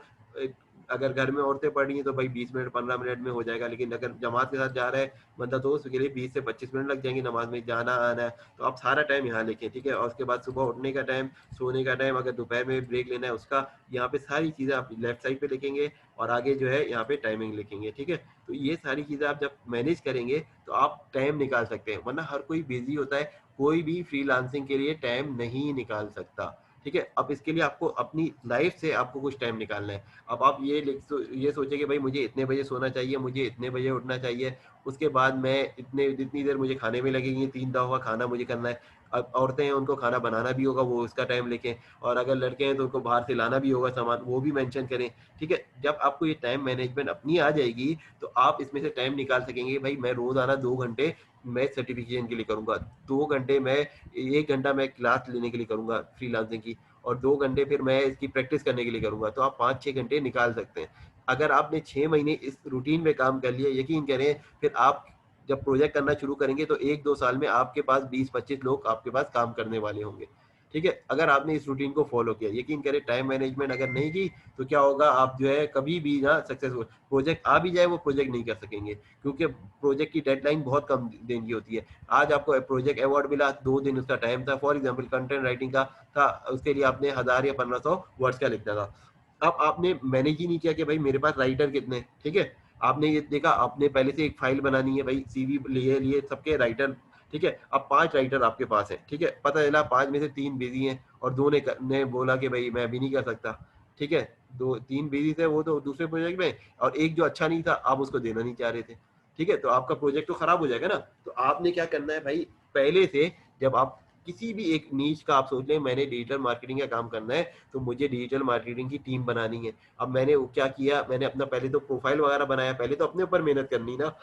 A: अगर घर में औरतें पढ़ रही हैं तो भाई 20 मिनट 15 मिनट में हो जाएगा, लेकिन अगर जमात के साथ जा रहा है बंदा तो उसके लिए 20 से 25 मिनट लग जाएंगे नमाज में जाना आना है। तो आप सारा टाइम यहाँ लिखें, ठीक है। और उसके बाद सुबह उठने का टाइम, सोने का टाइम, अगर दोपहर में ब्रेक लेना है उसका, यहाँ पे सारी चीज़ें आप लेफ्ट साइड पे लिखेंगे और आगे जो है यहाँ पे टाइमिंग लिखेंगे, ठीक है। तो ये सारी चीज़ें आप जब मैनेज करेंगे तो आप टाइम निकाल सकते हैं, वरना हर कोई बिजी होता है, कोई भी फ्रीलांसिंग के लिए टाइम नहीं निकाल सकता। ठीक है। अब इसके लिए आपको अपनी लाइफ से आपको कुछ टाइम निकालना है। अब आप ये सोचे कि भाई मुझे इतने बजे सोना चाहिए, मुझे इतने बजे उठना चाहिए, उसके बाद मैं इतनी देर मुझे खाने में लगेगी, 3 दफ़ा खाना मुझे करना है। अब औरतें हैं उनको खाना बनाना भी होगा, वो उसका टाइम लेके, और अगर लड़के हैं तो उनको बाहर से लाना भी होगा सामान, वो भी मेंशन करें। ठीक है। जब आपको ये टाइम मैनेजमेंट अपनी आ जाएगी तो आप इसमें से टाइम निकाल सकेंगे। भाई मैं रोजाना 2 घंटे मैं सर्टिफिकेशन के लिए करूंगा, 2 घंटे मैं 1 घंटा मैं क्लास लेने के लिए करूंगा फ्रीलांसिंग की, और 2 घंटे फिर मैं इसकी प्रैक्टिस करने के लिए करूंगा। तो आप 5-6 घंटे निकाल सकते हैं। अगर आपने 6 महीने इस रूटीन में काम कर लिया, यकीन करें फिर आप जब प्रोजेक्ट करना शुरू करेंगे तो 1-2 साल में आपके पास 20-25 लोग आपके पास काम करने वाले होंगे। ठीक है। अगर आपने इस रूटीन को फॉलो किया, यकीन करें टाइम मैनेजमेंट अगर नहीं की तो क्या होगा, आप जो है कभी भी ना सक्सेसफुल, प्रोजेक्ट आ भी जाए वो प्रोजेक्ट नहीं कर सकेंगे, क्योंकि प्रोजेक्ट की डेडलाइन बहुत कम दिन की होती है। आज आपको प्रोजेक्ट अवार्ड मिला, 2 दिन उसका टाइम था, फॉर एग्जाम्पल कंटेंट राइटिंग का था, उसके लिए आपने 1000 या 1500 वर्ड्स का लिखना था। अब आपने मैनेज ही नहीं किया कि भाई मेरे पास राइटर कितने, ठीक है। आपने ये देखा, आपने पहले से एक फाइल बनानी है, भाई सीवी लिए लिए सबके राइटर, ठीक है। अब 5 राइटर आपके पास है, ठीक है, पता चला 5 में से 3 बिजी हैं और 2 ने बोला कि भाई मैं अभी नहीं कर सकता, ठीक है। 2-3 बिजी थे, वो तो दूसरे प्रोजेक्ट में, और एक जो अच्छा नहीं था आप उसको देना नहीं चाह रहे थे, ठीक है। तो आपका प्रोजेक्ट तो खराब हो जाएगा ना। तो आपने क्या करना है भाई, पहले से जब आप किसी भी एक नीच का आप सोच लें मैंने डिजिटल मार्केटिंग का काम करना है, तो मुझे डिजिटल मार्केटिंग की टीम बनानी है। अब मैंने वो क्या किया, मैंने अपना पहले तो प्रोफाइल वगैरह बनाया, पहले तो अपने ऊपर मेहनत करनी ना,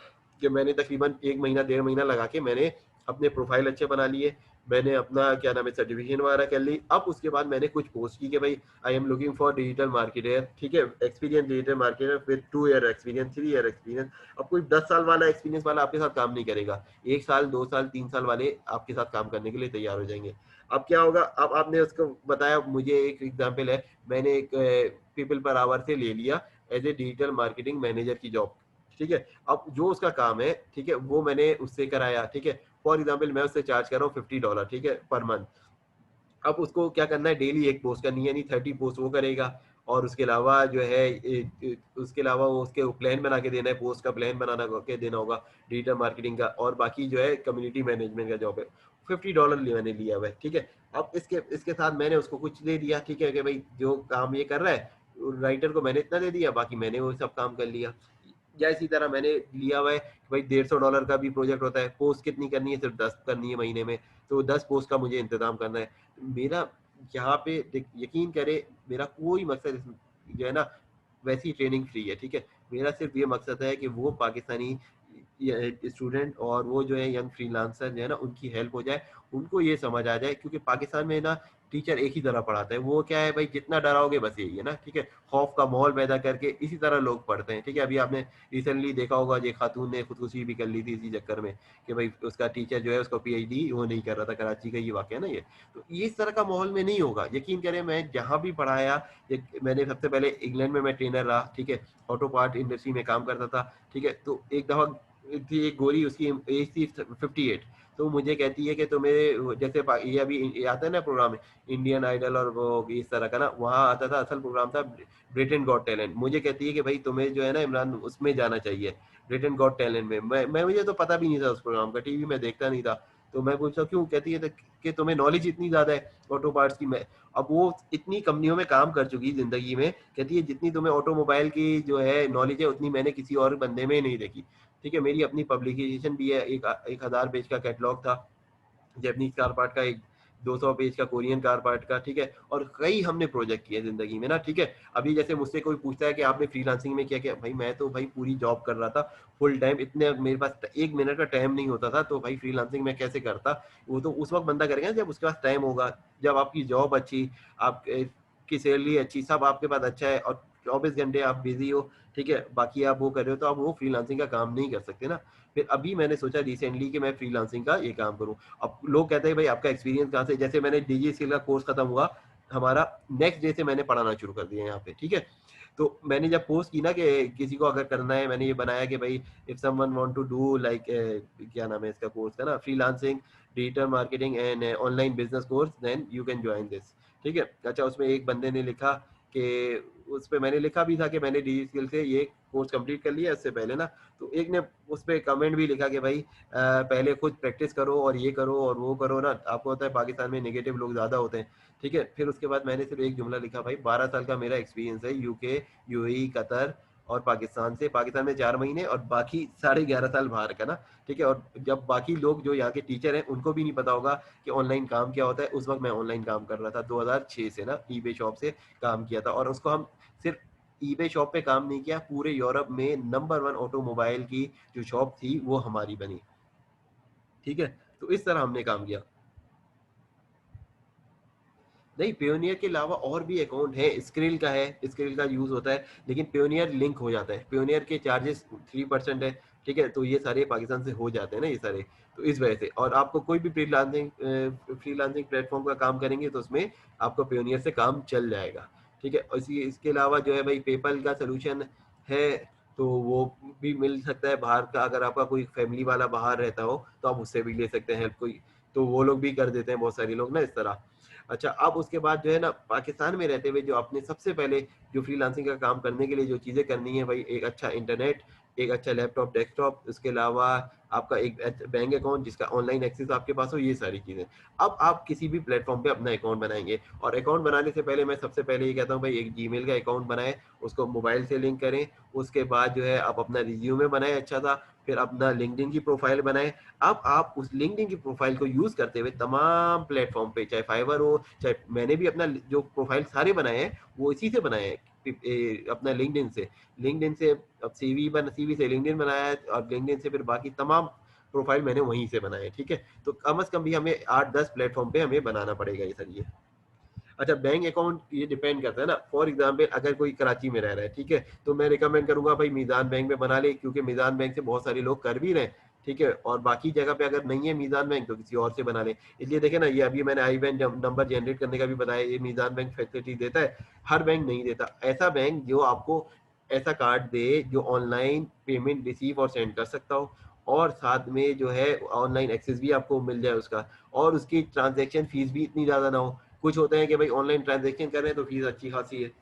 A: कि मैंने तकरीबन 1 महीना 1.5 महीना लगा के मैंने अपने प्रोफाइल अच्छे बना लिए, मैंने अपना क्या नाम है सर्टिफिकेशन वगैरह कर ली। अब उसके बाद मैंने कुछ पोस्ट की कि भाई I am looking for digital marketer, ठीक है, experience digital marketer with 2 year experience, 3 year experience. अब कोई 10 साल वाला एक्सपीरियंस वाला आपके साथ काम नहीं करेगा, 1 साल 2 साल 3 साल वाले आपके साथ काम करने के लिए तैयार हो जाएंगे। अब क्या होगा, अब आपने उसको बताया, मुझे एक एग्जाम्पल है, मैंने एक पीपल पर आवर से ले लिया as a digital marketing manager की जॉब, ठीक है। अब जो उसका काम है, ठीक है, वो मैंने उससे कराया, ठीक है। फॉर एग्जाम्पल मैं उससे चार्ज कर रहा हूँ $50, ठीक है, पर मंथ। अब उसको क्या करना है, डेली एक पोस्ट करनी है, यानी 30 पोस्ट वो करेगा, और उसके अलावा जो है उसके अलावा वो उसके प्लान बना के देना है, पोस्ट का प्लान बनाना के देना होगा डिजिटल मार्केटिंग का, और बाकी जो है कम्युनिटी मैनेजमेंट का जॉब है। $50 मैंने लिया हुआ है, ठीक है। अब इसके इसके साथ मैंने उसको कुछ दे दिया, ठीक है, कि भाई जो काम ये कर रहा है, राइटर को मैंने इतना दे दिया, बाकी मैंने वो सब काम कर लिया। या इसी तरह मैंने लिया हुआ है कि भाई $150 का भी प्रोजेक्ट होता है, पोस्ट कितनी करनी है, सिर्फ 10 करनी है महीने में, तो 10 पोस्ट का मुझे इंतजाम करना है। मेरा यहाँ पे यकीन करे, मेरा कोई मकसद जो है ना, वैसी ट्रेनिंग फ्री है, ठीक है। मेरा सिर्फ ये मकसद है कि वो पाकिस्तानी स्टूडेंट और वो जो है यंग फ्रीलांसर जो है ना, उनकी हेल्प हो जाए, उनको ये समझ आ जाए, क्योंकि पाकिस्तान में ना टीचर एक ही तरह पढ़ाता है, वो क्या है भाई, जितना डराओगे बस यही है ना, ठीक है, खौफ का माहौल पैदा करके इसी तरह लोग पढ़ते हैं, ठीक है। अभी आपने रिसेंटली देखा होगा, ये खातून ने खुदकुशी भी कर ली थी इसी चक्कर में, कि भाई उसका टीचर जो है उसको पीएचडी वो नहीं कर रहा था, कराची का ये वाकया ना ये। तो ये इस तरह का माहौल में नहीं होगा, यकीन करें। मैं जहाँ भी पढ़ाया, मैंने सबसे पहले इंग्लैंड में मैं ट्रेनर रहा, ठीक है, ऑटो पार्ट इंडस्ट्री में काम करता था, ठीक है। तो एक दफ़ा थी एक गोरी, उसकी एज थी 58, तो मुझे कहती है कि तुम्हें जैसे ये अभी ये आता है ना प्रोग्राम इंडियन आइडल और वो इस तरह का ना, वहाँ आता था, असल प्रोग्राम था ब्रिटेन गॉट टैलेंट। मुझे कहती है कि भाई तुम्हें जो है ना इमरान उसमें जाना चाहिए, ब्रिटेन गॉट टैलेंट में। मैं मुझे तो पता भी नहीं था उस प्रोग्राम का, टीवी में देखता नहीं था। तो मैं पूछता क्यों, कहती है कि तुम्हें नॉलेज इतनी ज्यादा है ऑटो पार्ट्स की। मैं अब वो इतनी कंपनियों में काम कर चुकी जिंदगी में, कहती है जितनी तुम्हें ऑटोमोबाइल की जो है नॉलेज है उतनी मैंने किसी और बंदे में नहीं देखी, ठीक है। मेरी अपनी पब्लिकेशन भी है, एक 1000 पेज का कैटलॉग था जैपनीज कार पार्ट का, एक 200 पेज का कोरियन कार पार्ट का, ठीक है। और कई हमने प्रोजेक्ट किए जिंदगी में ना, ठीक है। अभी जैसे मुझसे कोई पूछता है कि आपने फ्रीलांसिंग में क्या किया, भाई मैं तो भाई पूरी जॉब कर रहा था फुल टाइम, इतने मेरे पास 1 मिनट का टाइम नहीं होता था, तो भाई फ्रीलांसिंग में कैसे करता। वो तो उस वक्त बंदा करेगा जब उसके पास टाइम होगा, जब आपकी जॉब अच्छी, आप की सैलरी अच्छी, सब आपके पास अच्छा है, और 24 घंटे आप बिजी हो, ठीक है, बाकी आप वो कर रहे हो, तो आप वो फ्रीलांसिंग का काम नहीं कर सकते ना। फिर अभी मैंने सोचा रिसेंटली कि मैं फ्रीलांसिंग का ये काम करूं। अब लोग कहते हैं भाई आपका एक्सपीरियंस कहाँ से, जैसे मैंने डीजी स्किल का कोर्स खत्म हुआ हमारा, नेक्स्ट डे से मैंने पढ़ाना शुरू कर दिया यहाँ पे, ठीक है। तो मैंने जब पोस्ट की ना कि किसी को अगर करना है, मैंने ये बनाया कि भाई if someone want to do like क्या नाम है इसका कोर्स का ना, freelancing digital marketing and online business course, then you can join this, ठीक है। अच्छा, उसमें एक बंदे ने लिखा कि उस पे मैंने लिखा भी था कि मैंने डिजी स्किल से ये कोर्स कंप्लीट कर लिया इससे पहले ना, तो एक ने उस पे कमेंट भी लिखा कि भाई पहले खुद प्रैक्टिस करो और ये करो और वो करो ना, आपको पता है पाकिस्तान में नेगेटिव लोग ज़्यादा होते हैं, ठीक है। फिर उसके बाद मैंने सिर्फ एक जुमला लिखा, भाई 12 साल का मेरा एक्सपीरियंस है यूके, यूएई, कतर और पाकिस्तान से, पाकिस्तान में 4 महीने और बाकी 11.5 साल बाहर का ना, ठीक है। और जब बाकी लोग जो यहाँ के टीचर हैं उनको भी नहीं पता होगा कि ऑनलाइन काम क्या होता है, उस वक्त मैं ऑनलाइन काम कर रहा था 2006 से ना, ईबे शॉप से काम किया था। और उसको हम सिर्फ ईबे शॉप पे काम नहीं किया, पूरे यूरोप में नंबर 1 ऑटोमोबाइल की जो शॉप थी वो हमारी बनी, ठीक है। तो इस तरह हमने काम किया। नहीं, पेयोनियर के अलावा और भी अकाउंट है, स्क्रिल का है, स्क्रिल का यूज होता है, लेकिन पेयोनियर लिंक हो जाता है, पेयोनियर के चार्जेस 3% है, ठीक है। तो ये सारे पाकिस्तान से हो जाते हैं ना ये सारे, तो इस वजह से। और आपको कोई भी फ्रीलांसिंग प्लेटफॉर्म का काम करेंगे तो उसमें आपको पेयोनियर से काम चल जाएगा, ठीक है। और इसके अलावा जो है भाई पेपल का सोल्यूशन है, तो वो भी मिल सकता है बाहर का, अगर आपका कोई फैमिली वाला बाहर रहता हो तो आप उससे भी ले सकते हैं हेल्प, कोई तो वो लोग भी कर देते हैं बहुत सारे लोग ना इस तरह। अच्छा, अब उसके बाद जो है ना, पाकिस्तान में रहते हुए जो आपने सबसे पहले जो फ्रीलांसिंग का काम करने के लिए जो चीज़ें करनी है भाई, एक अच्छा इंटरनेट, एक अच्छा लैपटॉप डेस्कटॉप, उसके अलावा आपका एक बैंक अकाउंट जिसका ऑनलाइन एक्सेस आपके पास हो, ये सारी चीज़ें। अब आप किसी भी प्लेटफॉर्म पे अपना अकाउंट बनाएंगे, और अकाउंट बनाने से पहले मैं सबसे पहले ये कहता हूँ भाई, एक जीमेल का अकाउंट बनाएं, उसको मोबाइल से लिंक करें। उसके बाद जो है आप अपना रिज्यूमे बनाएं अच्छा सा, फिर अपना लिंक्डइन की प्रोफाइल बनाएं। अब आप उस लिंक्डइन की प्रोफाइल को यूज करते हुए तमाम प्लेटफॉर्म पे, चाहे फाइवर हो, चाहे मैंने भी अपना जो प्रोफाइल सारे बनाए हैं वो इसी से बनाए हैं, अपना लिंक्डइन से अब सीवी से लिंक्डइन बनाया है, और लिंक्डइन से फिर बाकी तमाम प्रोफाइल मैंने वहीं से बनाए, ठीक है। तो कम से कम भी हमें 8-10 प्लेटफॉर्म पे हमें बनाना पड़ेगा ये सर ये। अच्छा, बैंक अकाउंट ये डिपेंड करता है ना, फॉर एग्जांपल अगर कोई कराची में रह रहा है, ठीक है, तो मैं रिकमेंड करूंगा भाई मीज़ान बैंक में बना ले, क्योंकि मीज़ान बैंक से बहुत सारे लोग कर भी रहे हैं, ठीक है। और बाकी जगह पे अगर नहीं है मीज़ान बैंक तो किसी और से बना ले। इसलिए देखे ना, ये अभी मैंने आई बैन नंबर जनरेट करने का भी बताया, ये मीज़ान बैंक फैसिलिटी देता है, हर बैंक नहीं देता। ऐसा बैंक जो आपको ऐसा कार्ड दे जो ऑनलाइन पेमेंट रिसीव और सेंड कर सकता हो, और साथ में जो है ऑनलाइन एक्सेस भी आपको मिल जाए उसका, और उसकी ट्रांजैक्शन फीस भी इतनी ज़्यादा ना हो। कुछ होते हैं कि भाई ऑनलाइन ट्रांजैक्शन कर रहे हैं तो फीस अच्छी खासी है।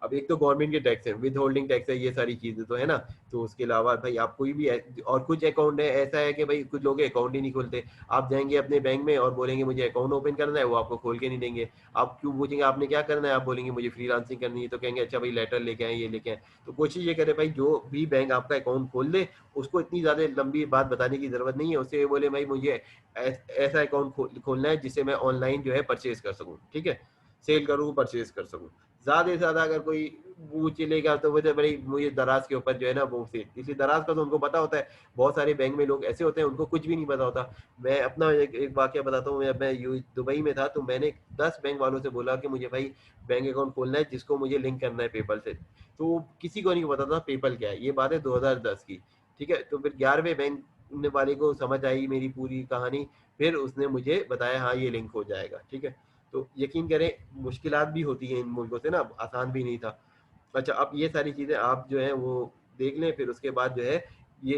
A: अब एक तो गवर्नमेंट के टैक्स है, विद होल्डिंग टैक्स है, ये सारी चीजें तो है ना। तो उसके अलावा भाई आप कोई भी और कुछ अकाउंट है ऐसा है कि भाई कुछ लोग अकाउंट ही नहीं खोलते। आप जाएंगे अपने बैंक में और बोलेंगे मुझे अकाउंट ओपन करना है, वो आपको खोल के नहीं देंगे। आप क्यों पूछेंगे आपने क्या करना है, आप बोलेंगे मुझे फ्रीलांसिंग करनी है, तो कहेंगे अच्छा भाई लेटर लेके आए, ये लेके आए। तो कोशिश ये करे भाई जो भी बैंक आपका अकाउंट खोल दे उसको इतनी ज्यादा लंबी बात बताने की जरूरत नहीं है, उससे बोले भाई मुझे ऐसा अकाउंट खोलना है जिससे मैं ऑनलाइन जो है परचेज कर सकूँ, ठीक है, सेल करूँ परचेज कर सकूँ। ज्यादा से ज्यादा अगर कोई वो चलेगा तो वो बड़ी मुझे दराज के ऊपर जो है ना वो से, इसलिए दराज का तो उनको पता होता है। बहुत सारे बैंक में लोग ऐसे होते हैं उनको कुछ भी नहीं पता होता। मैं अपना एक वाक्य बताता हूँ, मैं दुबई में था तो मैंने 10 बैंक वालों से बोला कि मुझे भाई बैंक अकाउंट खोलना है जिसको मुझे लिंक करना है पेपल से, तो किसी को नहीं पता था पेपल क्या है। ये बात है 2010 की, ठीक है। तो फिर 11वें बैंक वाले को समझ आई मेरी पूरी कहानी, फिर उसने मुझे बताया हाँ ये लिंक हो जाएगा, ठीक है। तो यकीन करें मुश्किलात भी होती हैं इन मुल्कों से ना, आसान भी नहीं था। अच्छा, अब ये सारी चीज़ें आप जो है वो देख लें, फिर उसके बाद जो है ये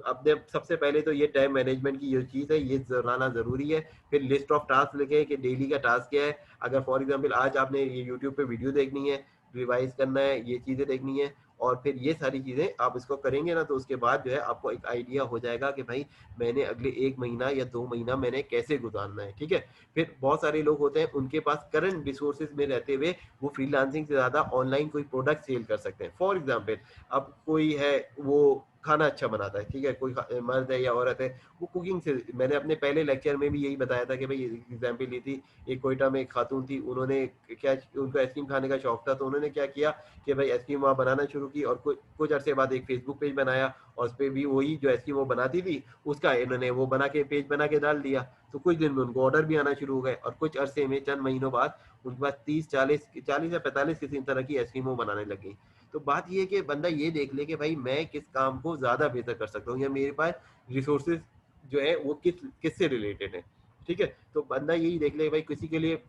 A: अपने सबसे पहले तो ये टाइम मैनेजमेंट की जो चीज़ है ये लाना ज़रूरी है। फिर लिस्ट ऑफ टास्क लिखें कि डेली का टास्क क्या है। अगर फॉर एग्जांपल आज आपने ये यूट्यूब पे वीडियो देखनी है, रिवाइज करना है, ये चीज़ें देखनी है, और फिर ये सारी चीज़ें आप इसको करेंगे ना, तो उसके बाद जो है आपको एक आइडिया हो जाएगा कि भाई मैंने अगले 1 महीना या 2 महीना मैंने कैसे गुजारना है, ठीक है। फिर बहुत सारे लोग होते हैं उनके पास करंट रिसोर्सेज में रहते हुए वो फ्रीलांसिंग से ज़्यादा ऑनलाइन कोई प्रोडक्ट सेल कर सकते हैं। फॉर एग्जांपल अब कोई है वो खाना अच्छा बनाता है, ठीक है, कोई मर्द है या औरत है वो कुकिंग से, मैंने अपने पहले लेक्चर में भी यही बताया था कि भाई एग्जांपल ली थी, एक कोयटा में एक खातून थी, उन्होंने क्या, उनको आइसक्रीम खाने का शौक था, तो उन्होंने क्या किया कि भाई आइसक्रीम वहाँ बनाना शुरू की, और कुछ अरसे बाद एक फेसबुक पेज बनाया, और उस पर भी वही जो आइसक्रीम वो बनाती थी उसका इन्होंने वो बना के पेज बना के डाल दिया। तो कुछ दिन में उनको ऑर्डर भी आना शुरू हो गए, और कुछ अरसे में चंद महीनों बाद उनके पास 30 40 या 45 किसी तरह की आइसक्रीम वो बनाने लग गई। तो बात ये है कि बंदा ये देख ले कि भाई मैं किस काम को ज्यादा बेहतर कर सकता हूँ, या मेरे पास रिसोर्सेज जो है वो किससे रिलेटेड है, ठीक है। तो बंदा यही देख ले भाई, किसी के लिए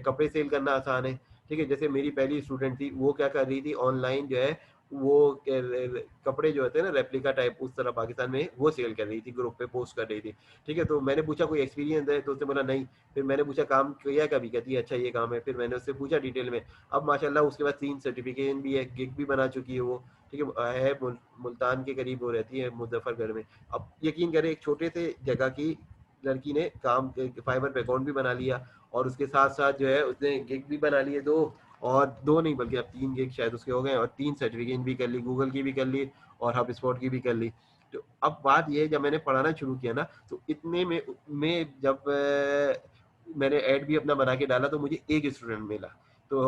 A: कपड़े सेल करना आसान है, ठीक है। जैसे मेरी पहली स्टूडेंट थी वो क्या कर रही थी ऑनलाइन जो है वो कपड़े जो होते हैं ना रेप्लिका टाइप, उस तरह पाकिस्तान में वो सेल कर रही थी, ग्रुप पे पोस्ट कर रही थी। ठीक है, तो मैंने पूछा कोई एक्सपीरियंस है, तो उसने बोला नहीं। फिर मैंने पूछा काम किया कभी, कहती है अच्छा ये काम है। फिर मैंने उससे पूछा डिटेल में। अब माशाल्लाह उसके बाद 3 सर्टिफिकेशन भी है, गिग भी बना चुकी है वो। ठीक है, मुल्तान के करीब वो रहती है, मुजफ्फरगढ़ में। अब यकीन करें एक छोटे से जगह की लड़की ने काम फाइबर पे अकाउंट भी बना लिया, और उसके साथ साथ जो है उसने गिग भी बना लिए 2, और 2 नहीं बल्कि अब 3 गिग शायद उसके हो गए, और 3 सर्टिफिकेट भी कर ली, गूगल की भी कर ली और हब स्पॉट की भी कर ली। तो अब बात ये है, जब मैंने पढ़ाना शुरू किया ना, तो इतने में जब मैंने ऐड भी अपना बना के डाला, तो मुझे एक स्टूडेंट मिला। तो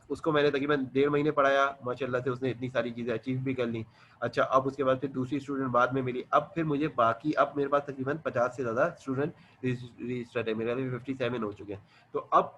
A: उसको मैंने तकरीबन 1.5 महीने पढ़ाया, माशाल्लाह से उसने इतनी सारी चीज़ें अचीव भी कर ली। अच्छा, अब उसके बाद फिर दूसरी स्टूडेंट बाद में मिली। अब फिर मुझे बाकी, अब मेरे पास तकरीबन 50 से ज़्यादा स्टूडेंट रजिस्टर्ड है, मेरे अभी 57 हो चुके हैं। तो अब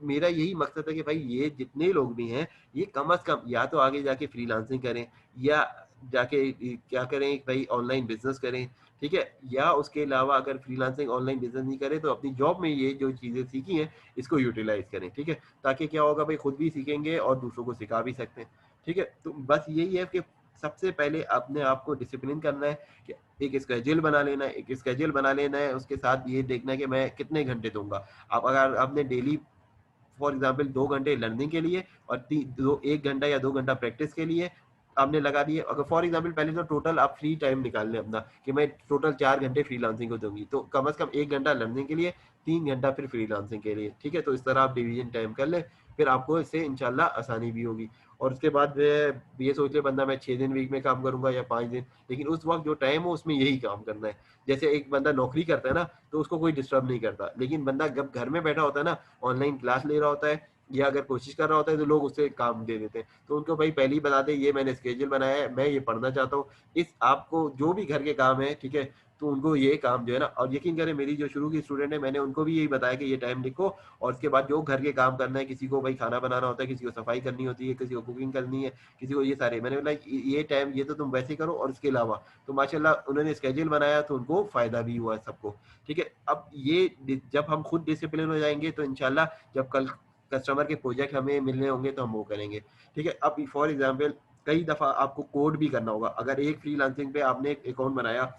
A: मेरा यही मकसद है कि भाई ये जितने लोग भी हैं, ये कम से कम या तो आगे जाके फ्रीलांसिंग करें, या जाके क्या करें भाई, ऑनलाइन बिजनेस करें। ठीक है, या उसके अलावा अगर फ्रीलांसिंग ऑनलाइन बिजनेस नहीं करें, तो अपनी जॉब में ये जो चीज़ें सीखी हैं इसको यूटिलाइज करें। ठीक है, ताकि क्या होगा भाई, खुद भी सीखेंगे और दूसरों को सिखा भी सकते हैं। ठीक है, तो बस यही है कि सबसे पहले अपने आप को डिसिप्लिन करना है, कि एक स्केड्यूल बना लेना है, एक स्केड्यूल बना लेना है, उसके साथ ये देखना है कि मैं कितने घंटे दूंगा। आप अगर आपने डेली फॉर एग्जाम्पल 2 घंटे लर्निंग के लिए और 1 घंटा या 2 घंटा प्रैक्टिस के लिए आपने लगा दिए, अगर फॉर एग्जाम्पल पहले तो टोटल आप फ्री टाइम निकाल लें अपना, कि मैं टोटल 4 घंटे फ्रीलांसिंग को दूंगी, तो कम से कम 1 घंटा लर्निंग के लिए, 3 घंटा फिर फ्रीलांसिंग के लिए। ठीक है, तो इस तरह आप डिवीजन टाइम कर लें, फिर आपको इससे इंशाल्लाह आसानी भी होगी। और उसके बाद ये सोच ले बंदा मैं 6 दिन वीक में काम करूंगा या 5 दिन, लेकिन उस वक्त जो टाइम हो उसमें यही काम करना है। जैसे एक बंदा नौकरी करता है ना, तो उसको कोई डिस्टर्ब नहीं करता, लेकिन बंदा जब घर में बैठा होता है ना, ऑनलाइन क्लास ले रहा होता है या अगर कोशिश कर रहा होता है, तो लोग उससे काम दे देते हैं। तो उनको भाई पहले ही बता दें, ये मैंने स्केड्यूल बनाया है, मैं ये पढ़ना चाहता हूँ, इस आपको जो भी घर के काम है, ठीक है, तो उनको ये काम जो है ना, और यकीन करें मेरी जो शुरू की स्टूडेंट है, मैंने उनको भी यही बताया कि ये टाइम लिखो, और उसके बाद जो घर के काम करना है, किसी को भाई खाना बनाना होता है, किसी को सफाई करनी होती है, किसी को कुकिंग करनी है, किसी को ये सारे, मैंने बोला ये टाइम ये तो तुम वैसे ही करो, और इसके अलावा तो माशाल्लाह उन्होंने स्केड्यूल बनाया, तो उनको फायदा भी हुआ सबको। ठीक है, अब ये जब हम खुद डिसिप्लिन हो जाएंगे, तो इंशाल्लाह जब कल कस्टमर के प्रोजेक्ट हमें मिलने होंगे, तो हम वो करेंगे। ठीक है, अब फॉर एग्जांपल कई दफ़ा आपको कोड भी करना होगा। अगर एक फ्रीलांसिंग पे आपने एक अकाउंट बनाया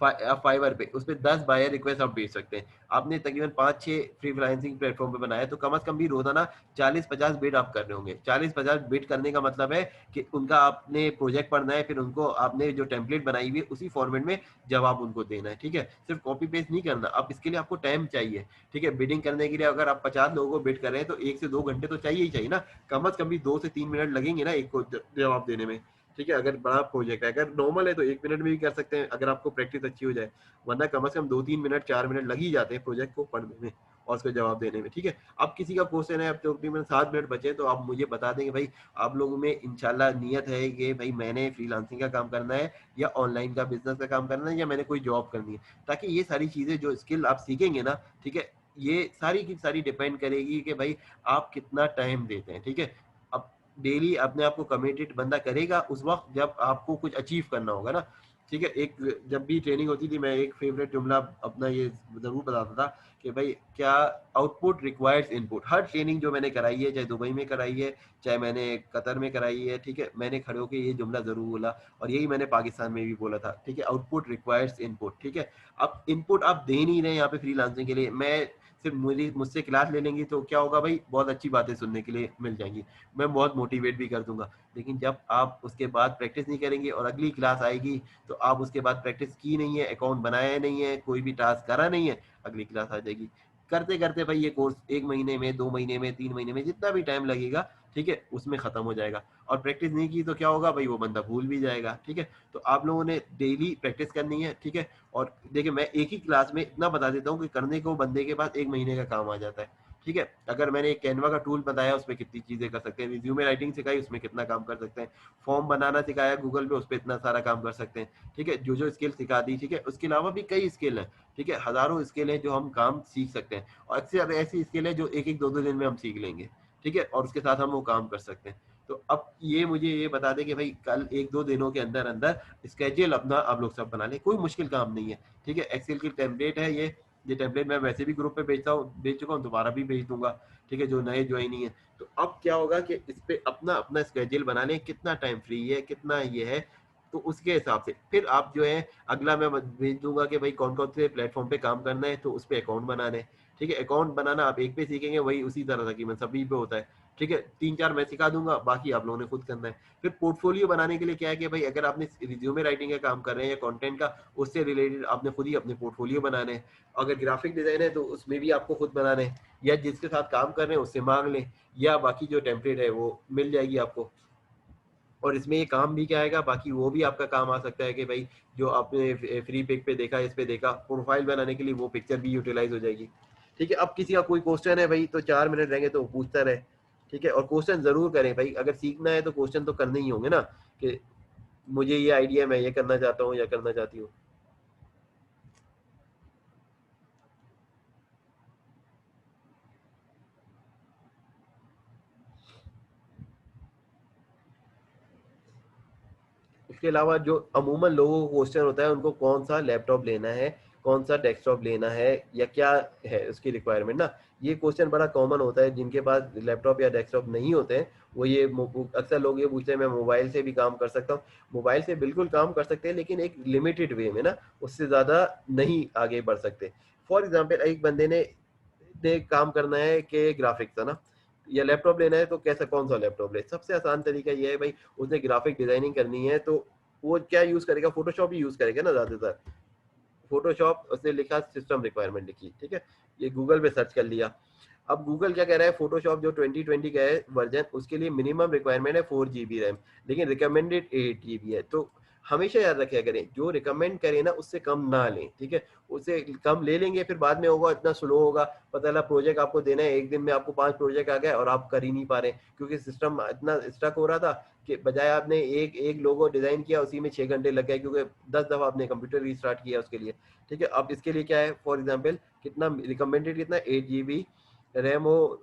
A: फाइवर पे, उस पे 10 बायर रिक्वेस्ट आप भेज सकते हैं। आपने तकरीबन 5-6 फ्रीलांसिंग प्लेटफॉर्म पे बनाया, तो कम से कम भी रोजाना 40-50 बिट आप कर रहे होंगे। 40-50 बिट करने का मतलब है कि उनका आपने प्रोजेक्ट पढ़ना है, फिर उनको आपने जो टेम्पलेट बनाई हुई है उसी फॉर्मेट में जवाब उनको देना है। ठीक है, सिर्फ कॉपी पेस्ट नहीं करना, अब इसके लिए आपको टाइम चाहिए। ठीक है, बिडिंग करने के लिए अगर आप 50 लोगों को बिड कर रहे हैं, तो 1 से 2 घंटे तो चाहिए ही चाहिए ना, कम से कम भी 2 से 3 मिनट लगेंगे ना एक को जवाब देने में। ठीक है, अगर बड़ा प्रोजेक्ट है, अगर नॉर्मल है तो 1 मिनट में भी कर सकते हैं, अगर आपको प्रैक्टिस अच्छी हो जाए, वरना कम से कम 2-3 मिनट 4 मिनट लग ही जाते हैं प्रोजेक्ट को पढ़ने में और उसको जवाब देने में। ठीक है, अब किसी का क्वेश्चन है, अब तो तकरीबन 7 मिनट बचे, तो आप मुझे बता देंगे भाई, आप लोगों में इंशाल्लाह नियत है कि भाई मैंने फ्रीलांसिंग का काम करना है, या ऑनलाइन का बिजनेस का काम करना है, या मैंने कोई जॉब करनी है, ताकि ये सारी चीज़ें जो स्किल आप सीखेंगे ना, ठीक है, ये सारी की सारी डिपेंड करेगी कि भाई आप कितना टाइम देते हैं। ठीक है, अब डेली अपने आप को कमिटेड बंदा करेगा उस वक्त जब आपको कुछ अचीव करना होगा ना। ठीक है, एक जब भी ट्रेनिंग होती थी, मैं एक फेवरेट जुमला अपना ये जरूर बताता था कि भाई क्या, output requires input. Her training जो मैंने कराई है, चाहे दुबई में कराई है, चाहे मैंने कतर में कराई है, ठीक है, मैंने खड़े होकर ये जुमला जरूर बोला, और यही मैंने पाकिस्तान में भी बोला था। ठीक है, आउटपुट रिक्वायर्स इनपुट। ठीक है, अब इनपुट आप दे नहीं रहे यहाँ पे फ्रीलांसिंग के लिए, मैं सिर्फ मुझसे क्लास ले लेंगी तो क्या होगा भाई, बहुत अच्छी बातें सुनने के लिए मिल जाएंगी, मैं बहुत मोटिवेट भी कर दूंगा, लेकिन जब आप उसके बाद प्रैक्टिस नहीं करेंगे और अगली क्लास आएगी, तो आप उसके बाद प्रैक्टिस की नहीं है, अकाउंट बनाया नहीं है, कोई भी टास्क करा नहीं है, अगली क्लास आ जाएगी। करते करते भाई ये कोर्स 1 महीने में, 2 महीने में, 3 महीने में, जितना भी टाइम लगेगा, ठीक है, उसमें खत्म हो जाएगा। और प्रैक्टिस नहीं की तो क्या होगा भाई, वो बंदा भूल भी जाएगा। ठीक है, तो आप लोगों ने डेली प्रैक्टिस करनी है। ठीक है, और देखिए मैं एक ही क्लास में इतना बता देता हूँ कि करने को बंदे के पास 1 महीने का काम आ जाता है। ठीक है, अगर मैंने एक कैनवा का टूल बताया, उसमें कितनी चीजें कर सकते हैं, रिज्यूमे राइटिंग सिखाई, उसमें कितना काम कर सकते हैं, फॉर्म बनाना सिखाया गूगल पे, उस पर इतना सारा काम कर सकते हैं। ठीक है, जो जो स्किल सिखा दी, ठीक है, उसके अलावा भी कई स्किल हैं। ठीक है, हजारों स्किल हैं जो हम काम सीख सकते हैं, और अक्सर ऐसी स्किल है जो एक एक 2-2 दिन में हम सीख लेंगे। ठीक है, और उसके साथ हम वो काम कर सकते हैं। तो अब ये मुझे ये बता दें कि भाई कल 1-2 दिनों के अंदर अंदर स्केड्यूल अपना आप लोग सब बना लें, कोई मुश्किल काम नहीं है। ठीक है, एक्सेल की टेम्पलेट है ये टेम्पलेट मैं वैसे भी ग्रुप पे भेजता हूँ, भेज चुका हूँ, दोबारा भी भेज दूंगा। ठीक है, जो नए ज्वाइनिंग है। तो अब क्या होगा कि इस पे अपना अपना स्केड्यूल बना लें, कितना टाइम फ्री है, कितना ये है, तो उसके हिसाब से फिर आप जो है अगला मैं भेज दूंगा कि भाई कौन कौन से प्लेटफॉर्म पे काम करना है, तो उस पे अकाउंट बनाने हैं। ठीक है, अकाउंट बनाना आप एक पे सीखेंगे, वही उसी तरह तकरीबन सभी पे होता है। ठीक है, 3-4 मैं सिखा दूंगा, बाकी आप लोगों ने खुद करना है। फिर पोर्टफोलियो बनाने के लिए क्या है कि भाई अगर आपने रिज्यूमे राइटिंग का काम कर रहे हैं या कंटेंट का, उससे रिलेटेड आपने खुद ही अपने पोर्टफोलियो बनाने हैं। अगर ग्राफिक डिजाइन है तो उसमें भी आपको खुद बनाने हैं, या जिसके साथ काम कर रहे हैं उससे मांग लें, या बाकी जो टेम्पलेट है वो मिल जाएगी आपको। और इसमें ये काम भी क्या आएगा, बाकी वो भी आपका काम आ सकता है कि भाई जो आपने फ्री पिक पे देखा, इस पे देखा, प्रोफाइल बनाने के लिए वो पिक्चर भी यूटिलाइज हो जाएगी। ठीक है, अब किसी का कोई क्वेश्चन है भाई तो 4 मिनट रहेंगे तो पूछता रहे। ठीक है, और क्वेश्चन जरूर करें भाई, अगर सीखना है तो क्वेश्चन तो करने ही होंगे ना, कि मुझे ये आइडिया, मैं ये करना चाहता हूँ या करना चाहती हूँ। इसके अलावा जो अमूमन लोगों को क्वेश्चन होता है, उनको कौन सा लैपटॉप लेना है, कौन सा डेस्कटॉप लेना है, या क्या है उसकी रिक्वायरमेंट ना, ये क्वेश्चन बड़ा कॉमन होता है। जिनके पास लैपटॉप या डेस्कटॉप नहीं होते हैं, वो ये अक्सर लोग ये पूछते हैं मैं मोबाइल से भी काम कर सकता हूँ। मोबाइल से बिल्कुल काम कर सकते हैं, लेकिन एक लिमिटेड वे में ना, उससे ज़्यादा नहीं आगे बढ़ सकते। फॉर एग्जाम्पल एक बंदे ने काम करना है कि ग्राफिक्स है ना, या लैपटॉप लेना है, तो कैसा कौन सा लैपटॉप ले, सबसे आसान तरीका ये है भाई, उसने ग्राफिक डिजाइनिंग करनी है तो वो क्या यूज करेगा, फोटोशॉप ही यूज करेगा ना ज्यादातर। फोटोशॉप उसने लिखा, सिस्टम रिक्वायरमेंट लिखी, ठीक है, ये गूगल पे सर्च कर लिया। अब गूगल क्या कह रहा है, फोटोशॉप जो 2020 का है वर्जन, उसके लिए मिनिमम रिक्वायरमेंट है 4 GB रैम, लेकिन रिकमेंडेड 8 GB है। तो हमेशा याद रखा करें, जो रिकमेंड करें ना उससे कम ना लें। ठीक है, उससे कम ले लेंगे फिर बाद में होगा इतना स्लो होगा, पता चला प्रोजेक्ट आपको देना है, एक दिन में आपको 5 प्रोजेक्ट आ गए और आप कर ही नहीं पा रहे, क्योंकि सिस्टम इतना स्टक हो रहा था कि बजाय आपने एक एक लोगो डिजाइन किया, उसी में 6 घंटे लग गए, क्योंकि 10 दफा आपने कंप्यूटर रीस्टार्ट किया उसके लिए। ठीक है, अब इसके लिए क्या है, फॉर एग्जाम्पल कितना रिकमेंडेड, कितना 8 GB रैम हो,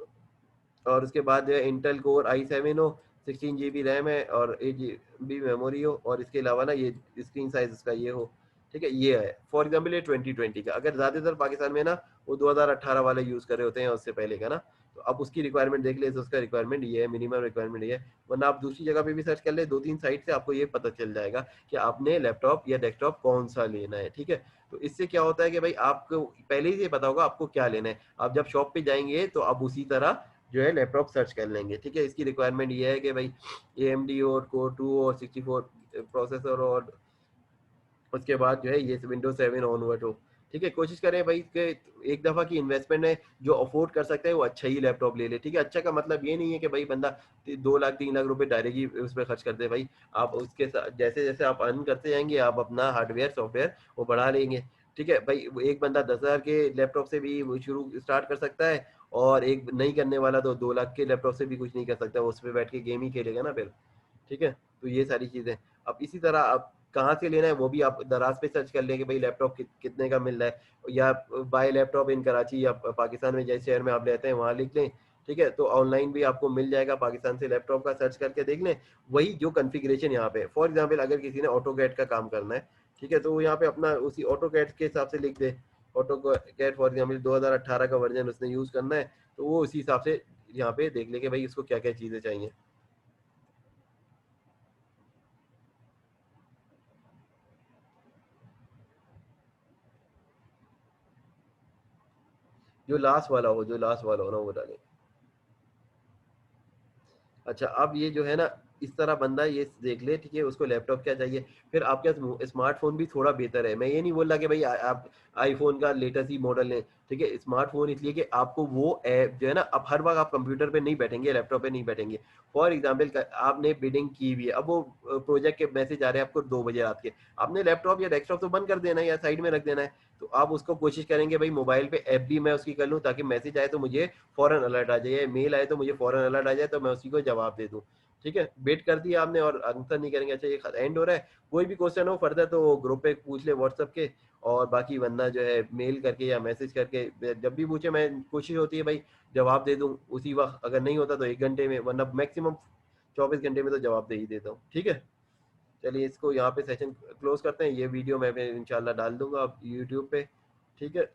A: और उसके बाद जो है इंटेल कोर i7 हो, 16 GB रैम है और 8 GB मेमोरी हो, और इसके अलावा ना ये स्क्रीन साइज इसका ये हो। ठीक है, ये है फॉर एग्जाम्पल ये 2020 का। अगर ज्यादातर पाकिस्तान में ना वो 2018 वाले यूज कर रहे होते हैं, उससे पहले का ना, तो अब उसकी रिक्वायरमेंट देख ले, तो उसका रिक्वायरमेंट ये है, मिनिमम रिक्वायरमेंट ये है। वरना आप दूसरी जगह पे भी सर्च कर ले, 2-3 साइट से आपको ये पता चल जाएगा कि आपने लैपटॉप या डेस्कटॉप कौन सा लेना है। ठीक है, तो इससे क्या होता है कि भाई आपको पहले ही ये पता होगा आपको क्या लेना है, आप जब शॉप पे जाएंगे तो आप उसी तरह जो है लैपटॉप सर्च कर लेंगे। ठीक है, इसकी रिक्वायरमेंट ये है कि भाई AMD और कोर 2 और 64 प्रोसेसर, और उसके बाद जो है ये Windows 7 ऑनवर्ड हो। ठीक है, कोशिश करें भाई कि एक दफ़ा की इन्वेस्टमेंट है, जो अफोर्ड कर सकते हैं वो अच्छा ही लैपटॉप ले ले। ठीक है, अच्छा का मतलब ये नहीं है कि भाई बंदा 2 लाख 3 लाख रुपए डायरेक्ट ही उस पर खर्च कर दे। भाई आप उसके साथ जैसे जैसे आप अर्न करते जाएंगे, आप अपना हार्डवेयर सॉफ्टवेयर वो बढ़ा लेंगे। ठीक है भाई, एक बंदा 10,000 के लैपटॉप से भी वो शुरू स्टार्ट कर सकता है, और एक नहीं करने वाला तो 2 लाख के लैपटॉप से भी कुछ नहीं कर सकता, वो उस पर बैठ के गेम ही खेलेगा ना फिर। ठीक है, तो ये सारी चीज़ें। अब इसी तरह आप कहाँ से लेना है वो भी आप दराज पे सर्च कर लें कि भाई लैपटॉप कितने का मिल रहा है, या बाय लैपटॉप इन कराची या पाकिस्तान में जैसे शहर में आप लेते हैं वहाँ लिख लें। ठीक है, तो ऑनलाइन भी आपको मिल जाएगा, पाकिस्तान से लैपटॉप का सर्च करके देख लें, वही जो कॉन्फ़िगरेशन यहाँ पे। फॉर एग्जांपल अगर किसी ने ऑटो कैड का काम करना है, ठीक है, तो वो यहाँ पे अपना उसी ऑटो कैड के हिसाब से लिख दे। ऑटो कैड फॉर एग्जाम्पल 2018 का वर्जन उसने यूज़ करना है, तो वो उसी हिसाब से यहाँ पे देख ले कि भाई इसको क्या क्या चीज़ें चाहिए। जो लास्ट वाला हो ना वो डालें। अच्छा, अब ये जो है ना, इस तरह बंदा ये देख ले, ठीक है, उसको लैपटॉप क्या चाहिए। फिर आपके स्मार्टफोन भी थोड़ा बेहतर है, मैं ये नहीं बोल रहा कि भाई आप आईफोन का लेटेस्ट ही मॉडल लें। ठीक है, स्मार्टफोन इसलिए कि आपको वो ऐप जो है ना, अब हर वक्त आप कंप्यूटर पे नहीं बैठेंगे, लैपटॉप पे नहीं बैठेंगे। फॉर एग्जाम्पल आपने बिडिंग की हुई है, अब वो प्रोजेक्ट के मैसेज आ रहे हैं आपको 2 बजे रात के, आपने लैपटॉप या डेस्कटॉप तो बंद कर देना है या साइड में रख देना है। तो आप उसको कोशिश करेंगे भाई मोबाइल पे ऐप भी मैं उसकी कर लूँ, ताकि मैसेज आए तो मुझे फौरन अलर्ट आ जाए, मेल आए तो मुझे फौरन अलर्ट आ जाए, तो मैं उसी को जवाब दे दूँ। ठीक है, वेट कर दिया आपने और आंसर नहीं करेंगे, अच्छा ये एंड हो रहा है, कोई भी क्वेश्चन हो फर्दर तो ग्रुप पे पूछ ले व्हाट्सएप के, और बाकी वरना जो है मेल करके या मैसेज करके जब भी पूछे, मैं कोशिश होती है भाई जवाब दे दूं उसी वक्त, अगर नहीं होता तो 1 घंटे में, वरना मैक्सिमम 24 घंटे में तो जवाब दे ही देता हूँ। ठीक है, चलिए इसको यहाँ पे सेशन क्लोज करते हैं, ये वीडियो मैं इंशाल्लाह डाल दूंगा अब यूट्यूब पे। ठीक है।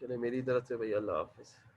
A: चले मेरी तरफ से भाई अल्लाह हाफिज़।